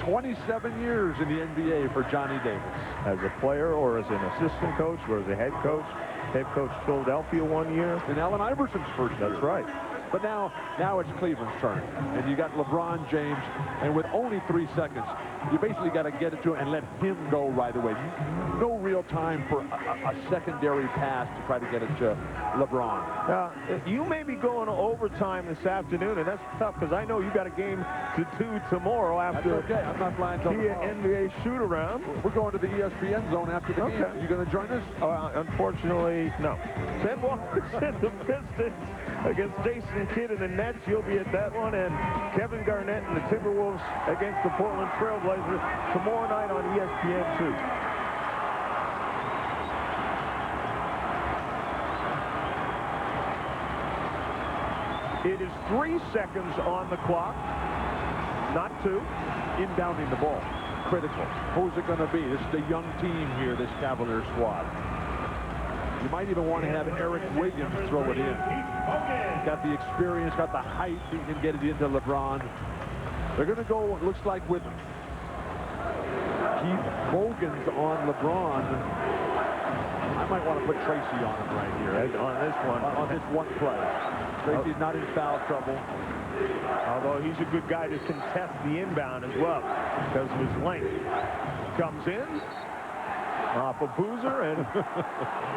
27 years in the NBA for Johnny Davis. As a player or as an assistant coach or as a head coach. Head coach Philadelphia 1 year. And Allen Iverson's first year. That's right. But now it's Cleveland's turn. And you got LeBron James, and with only 3 seconds, you basically got to get it to him and let him go right away. No real time for a secondary pass to try to get it to LeBron. Now, you may be going to overtime this afternoon, and that's tough because I know you got a game to do tomorrow after That's okay. I'm not flying till the NBA shoot-around. We're going to the ESPN zone after the game. Are you going to join us? Unfortunately, no. Ted Walker sent the Pistons against Jason Kidd and the Nets. You'll be at that one. And Kevin Garnett and the Timberwolves against the Portland Trailblazers tomorrow night on ESPN2. It is 3 seconds on the clock, not 2. Inbounding the ball. Critical. Who's it going to be? This is the young team here, this Cavaliers squad. You might even want to have Eric Williams throw it in. Got the experience, got the height, he can get it into LeBron. They're going to go, it looks like, with Keith Bogans on LeBron. I might want to put Tracy on him right here. On this one. On this one play. Tracy's not in foul trouble. Although he's a good guy to contest the inbound as well because of his length. Comes in. Off a boozer and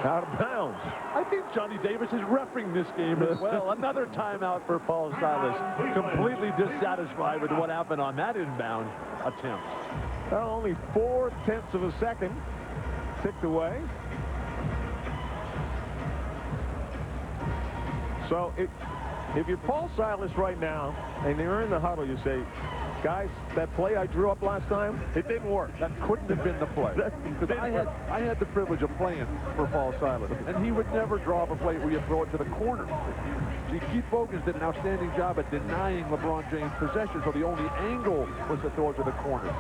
out of bounds. I think Johnny Davis is reffing this game as well. Another timeout for Paul Silas. Completely dissatisfied with what happened on that inbound attempt. Well, only 4/10 of a second ticked away. So if you're Paul Silas right now and you're in the huddle, you say, guys, that play I drew up last time, it didn't work. That couldn't have been the play. Because I had the privilege of playing for Paul Silas, and he would never draw up a play where you throw it to the corner. See, Keith Bogans did an outstanding job at denying LeBron James possession, so the only angle was to throw it to the corner.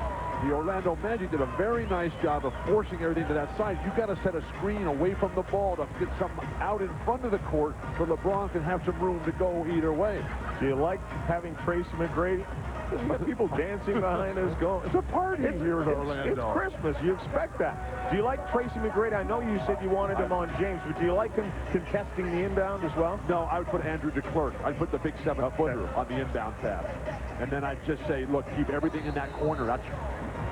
The Orlando Magic did a very nice job of forcing everything to that side. You've got to set a screen away from the ball to get something out in front of the court so LeBron can have some room to go either way. Do you like having Tracy McGrady? There's people dancing behind us going. It's a party here in Orlando. It's Christmas. You expect that. Do you like Tracy McGrady? I know you said you wanted him on James, but do you like him contesting the inbound as well? No, I would put Andrew DeClerc. I'd put the big 7-footer on the inbound pass. And then I'd just say, look, keep everything in that corner. That's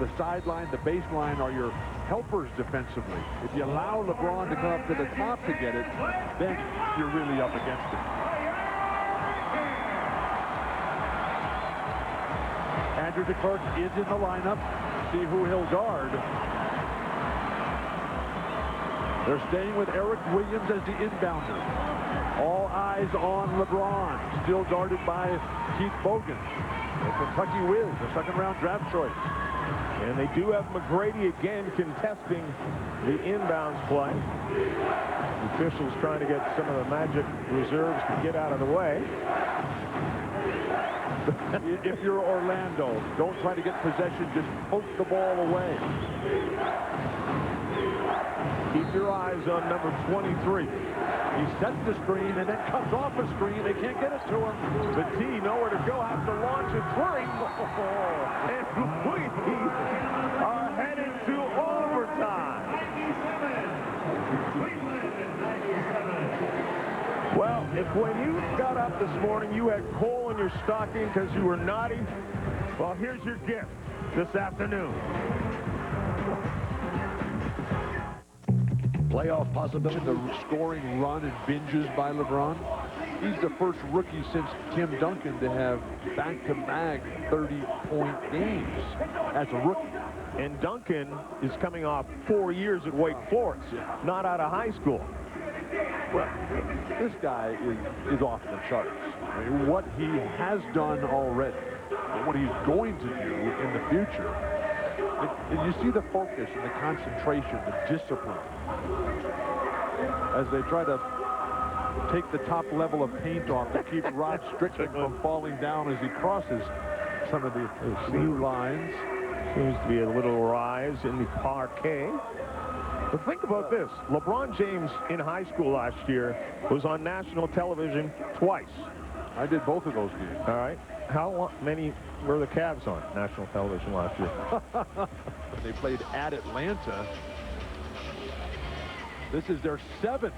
the sideline, the baseline are your helpers defensively. If you allow LeBron to come up to the top to get it, then you're really up against it. Andrew DeClerc is in the lineup. See who he'll guard. They're staying with Eric Williams as the inbounder. All eyes on LeBron. Still guarded by Keith Bogans, the Kentucky Wiz, a second-round draft choice. And they do have McGrady again contesting the inbounds play. The officials trying to get some of the Magic reserves to get out of the way. If you're Orlando, don't try to get possession. Just poke the ball away. Keep your eyes on number 23. He sets the screen and then cuts off a screen. They can't get it to him. The T, nowhere to go, has to launch a three. And we are headed to overtime. Well, if when you got up this morning you had coal in your stocking because you were naughty, well, here's your gift this afternoon. Playoff possibility, the scoring run and binges by LeBron. He's the first rookie since Tim Duncan to have back-to-back 30-point games as a rookie. And Duncan is coming off 4 years at Wake Forest, not out of high school. Well, this guy is off the charts. I mean, what he has done already, and what he's going to do in the future. And you see the focus and the concentration, the discipline, as they try to take the top level of paint off to keep Rod Strickland from falling down as he crosses some of the new lines. Seems to be a little rise in the parquet. But think about this. LeBron James in high school last year was on national television twice. I did both of those games. All right. How many were the Cavs on national television last year? They played at Atlanta. This is their 7th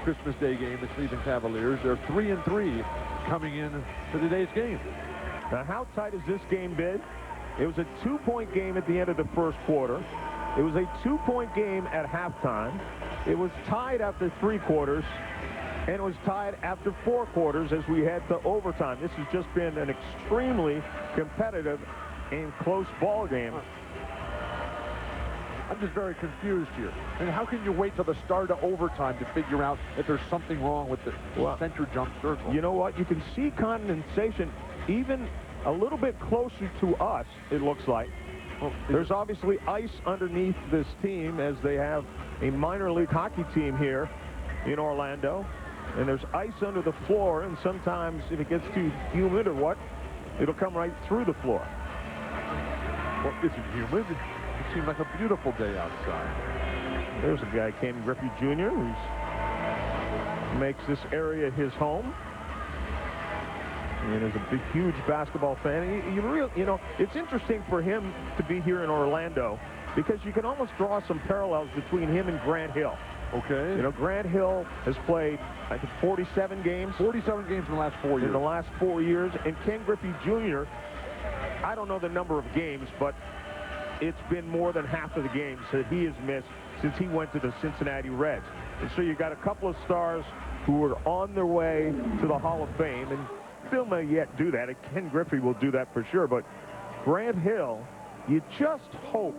Christmas Day game, the Cleveland Cavaliers. They're 3-3 coming in to today's game. Now, how tight has this game been? It was a 2-point game at the end of the first quarter. It was a 2-point game at halftime. It was tied after 3 quarters. And it was tied after 4 quarters as we head to overtime. This has just been an extremely competitive and close ball game. I'm just very confused here. And how can you wait till the start of overtime to figure out if there's something wrong with the center jump circle? You know what? You can see condensation even a little bit closer to us, it looks like. Well, there's obviously ice underneath this team as they have a minor league hockey team here in Orlando. And there's ice under the floor, and sometimes if it gets too humid or what, it'll come right through the floor. Well, is it humid? It seemed like a beautiful day outside. There's a guy, Ken Griffey Jr., who makes this area his home. And is a big, huge basketball fan. You know, it's interesting for him to be here in Orlando because you can almost draw some parallels between him and Grant Hill. Okay. You know, Grant Hill has played, I think, 47 games. 47 games in the last 4 years. In the last 4 years. And Ken Griffey Jr., I don't know the number of games, but it's been more than half of the games that he has missed since he went to the Cincinnati Reds. And so you've got a couple of stars who are on their way to the Hall of Fame, and still may yet do that. And Ken Griffey will do that for sure. But Grant Hill, you just hope.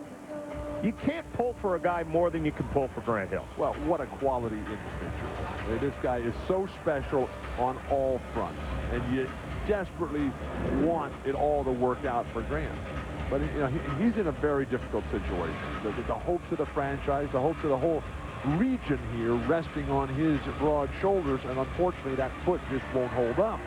You can't pull for a guy more than you can pull for Grant Hill. Well, what a quality individual. This guy is so special on all fronts, and you desperately want it all to work out for Grant. But you know, he's in a very difficult situation. The hopes of the franchise, the hopes of the whole region here resting on his broad shoulders, and unfortunately that foot just won't hold up.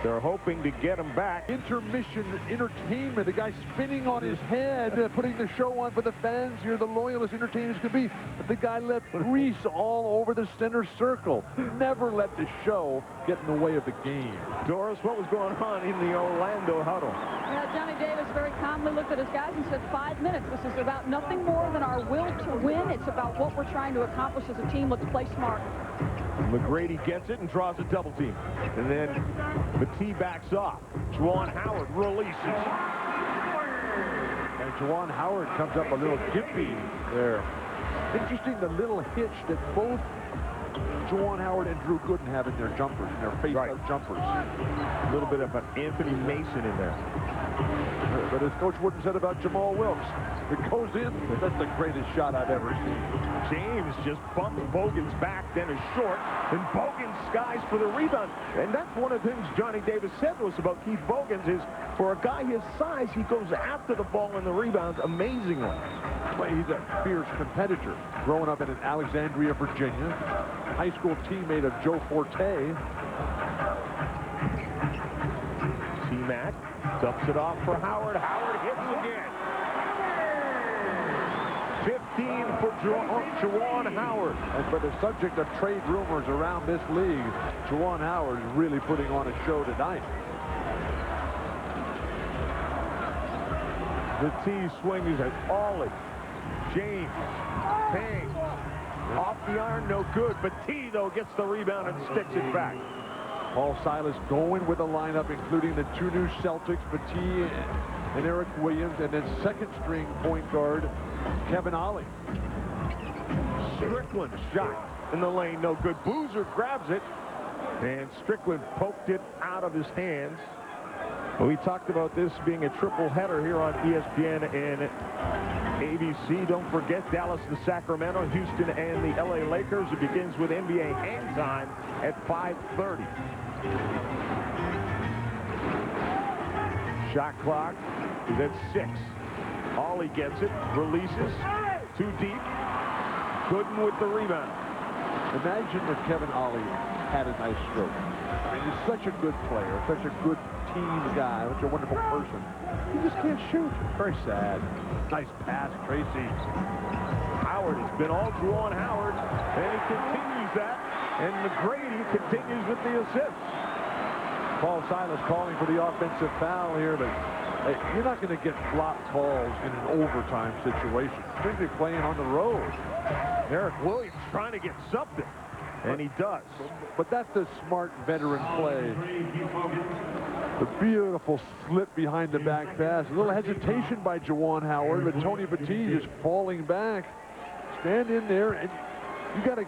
They're hoping to get him back. Intermission entertainment. The guy spinning on his head, putting the show on for the fans. You're the loyalist entertainers could be. But the guy left grease all over the center circle. Never let the show get in the way of the game. Doris, what was going on in the Orlando huddle? Yeah, Johnny Davis very calmly looked at his guys and said, 5 minutes. This is about nothing more than our will to win. It's about what we're trying to accomplish as a team. Let's play smart. McGrady gets it and draws a double team. And then the T backs off. Juwan Howard releases. And Juwan Howard comes up a little gimpy there. Interesting, the little hitch that both Juwan Howard and Drew Gooden have in their jumpers, in their face-up jumpers. A little bit of an Anthony Mason in there. But as Coach Wooden said about Jamal Wilkes, it goes in, that's the greatest shot I've ever seen. James just bumped Bogan's back, then is short, and Bogan skies for the rebound. And that's one of the things Johnny Davis said to us about Keith Bogans is, for a guy his size, he goes after the ball and the rebounds amazingly. Well, he's a fierce competitor. Growing up in Alexandria, Virginia, high school teammate of Joe Forte. that. Dumps it off for Howard. Howard hits again. 15 for Juwan Howard. And for the subject of trade rumors around this league, Juwan Howard is really putting on a show tonight. The T swing is at Ollie. James. Payne. Off the iron, no good. But T, though, gets the rebound and sticks it back. Paul Silas going with a lineup, including the two new Celtics, Petit and Eric Williams, and then second-string point guard Kevin Ollie. Strickland shot in the lane, no good. Boozer grabs it, and Strickland poked it out of his hands. We talked about this being a triple header here on ESPN and ABC. Don't forget Dallas and Sacramento, Houston and the LA Lakers. It begins with NBA hang time at 5:30. Shot clock is at 6. Ollie gets it, releases, too deep. Gooden with the rebound. Imagine if Kevin Ollie had a nice stroke. I mean, he's such a good player, such a good team guy, such a wonderful person. He just can't shoot. Very sad. Nice pass, Tracy. Howard has been all Juwan Howard, and he continues that. And McGrady continues with the assist. Paul Silas calling for the offensive foul here, but hey, you're not going to get flop calls in an overtime situation, particularly playing on the road. Eric Williams trying to get something, and he does. But that's the smart veteran play. The beautiful slip behind the back pass. A little hesitation by Juwan Howard, but Tony Petit is falling back. Stand in there, and you got to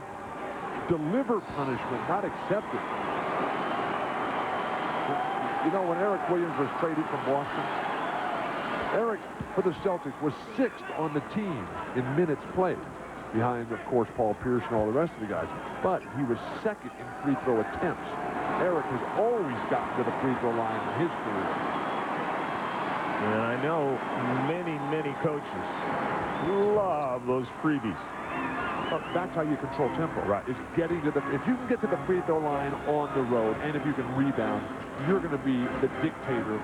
deliver punishment, not accept it. You know, when Eric Williams was traded from Boston, Eric, for the Celtics, was 6th on the team in minutes played, behind, of course, Paul Pierce and all the rest of the guys. But he was 2nd in free throw attempts. Eric has always gotten to the free throw line in his career. And I know many, many coaches love those freebies. That's how you control tempo. Right. Is getting to the, if you can get to the free throw line on the road, and if you can rebound, you're going to be the dictator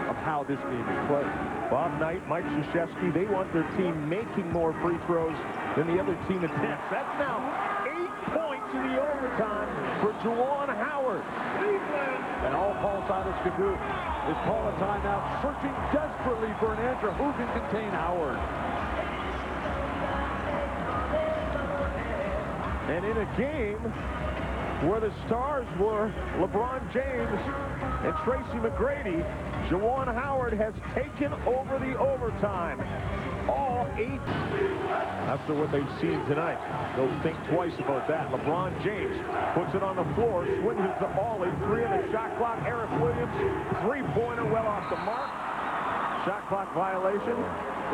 of how this game is played. Bob Knight, Mike Krzyzewski, they want their team making more free throws than the other team attempts. That's now 8 points in the overtime for Juwan Howard. And all Paul Silas can do is call a timeout, searching desperately for an answer. Who can contain Howard? And in a game where the stars were LeBron James and Tracy McGrady, Juwan Howard has taken over the overtime. All 8. After what they've seen tonight, they'll think twice about that. LeBron James puts it on the floor, swings it to Ollie. 3 on the shot clock. Eric Williams, 3-pointer, well off the mark. Shot clock violation.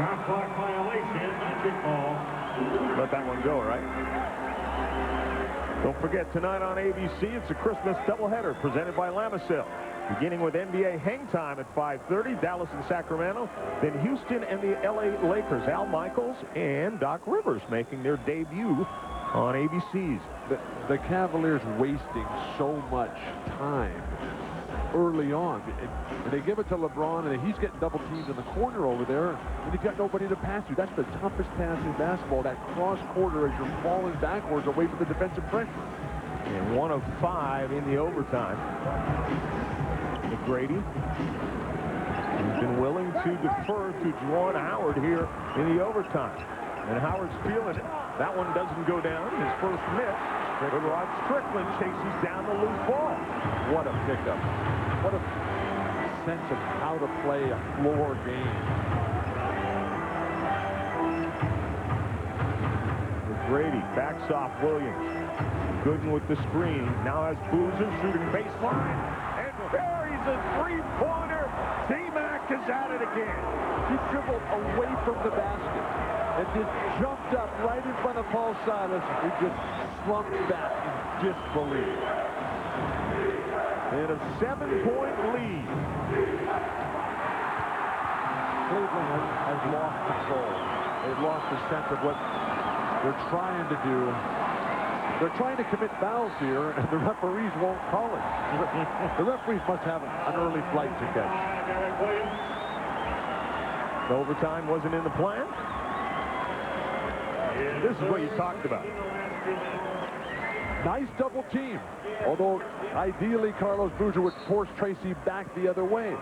Shot clock violation, magic ball. Let that one go, right? Don't forget, tonight on ABC, it's a Christmas doubleheader presented by Lamisil. Beginning with NBA hang time at 5:30, Dallas and Sacramento. Then Houston and the LA Lakers. Al Michaels and Doc Rivers making their debut on ABC's. The Cavaliers wasting so much time early on. And they give it to LeBron, and he's getting double teamed in the corner over there, and he's got nobody to pass to. That's the toughest pass in basketball, that cross quarter as you're falling backwards away from the defensive pressure. And 1 of 5 in the overtime. McGrady has been willing to defer to Juwan Howard here in the overtime. And Howard's feeling it. That one doesn't go down. His first miss. But Rod Strickland chases down the loose ball. What a pickup. What a sense of how to play a floor game. McGrady backs off Williams. Gooden with the screen. Now has Boozer shooting baseline. And buries a 3-pointer. T-Mac is at it again. He dribbled away from the basket and just jumped up right in front of Paul Silas, who just slumped back in disbelief. And a 7-point lead. Cleveland has lost control. They've lost the sense of what they're trying to do. They're trying to commit fouls here, and the referees won't call it. The referees must have an early flight to catch. Overtime wasn't in the plan. This is what you talked about. Nice double team. Although, ideally, Carlos Boozer would force Tracy back the other way.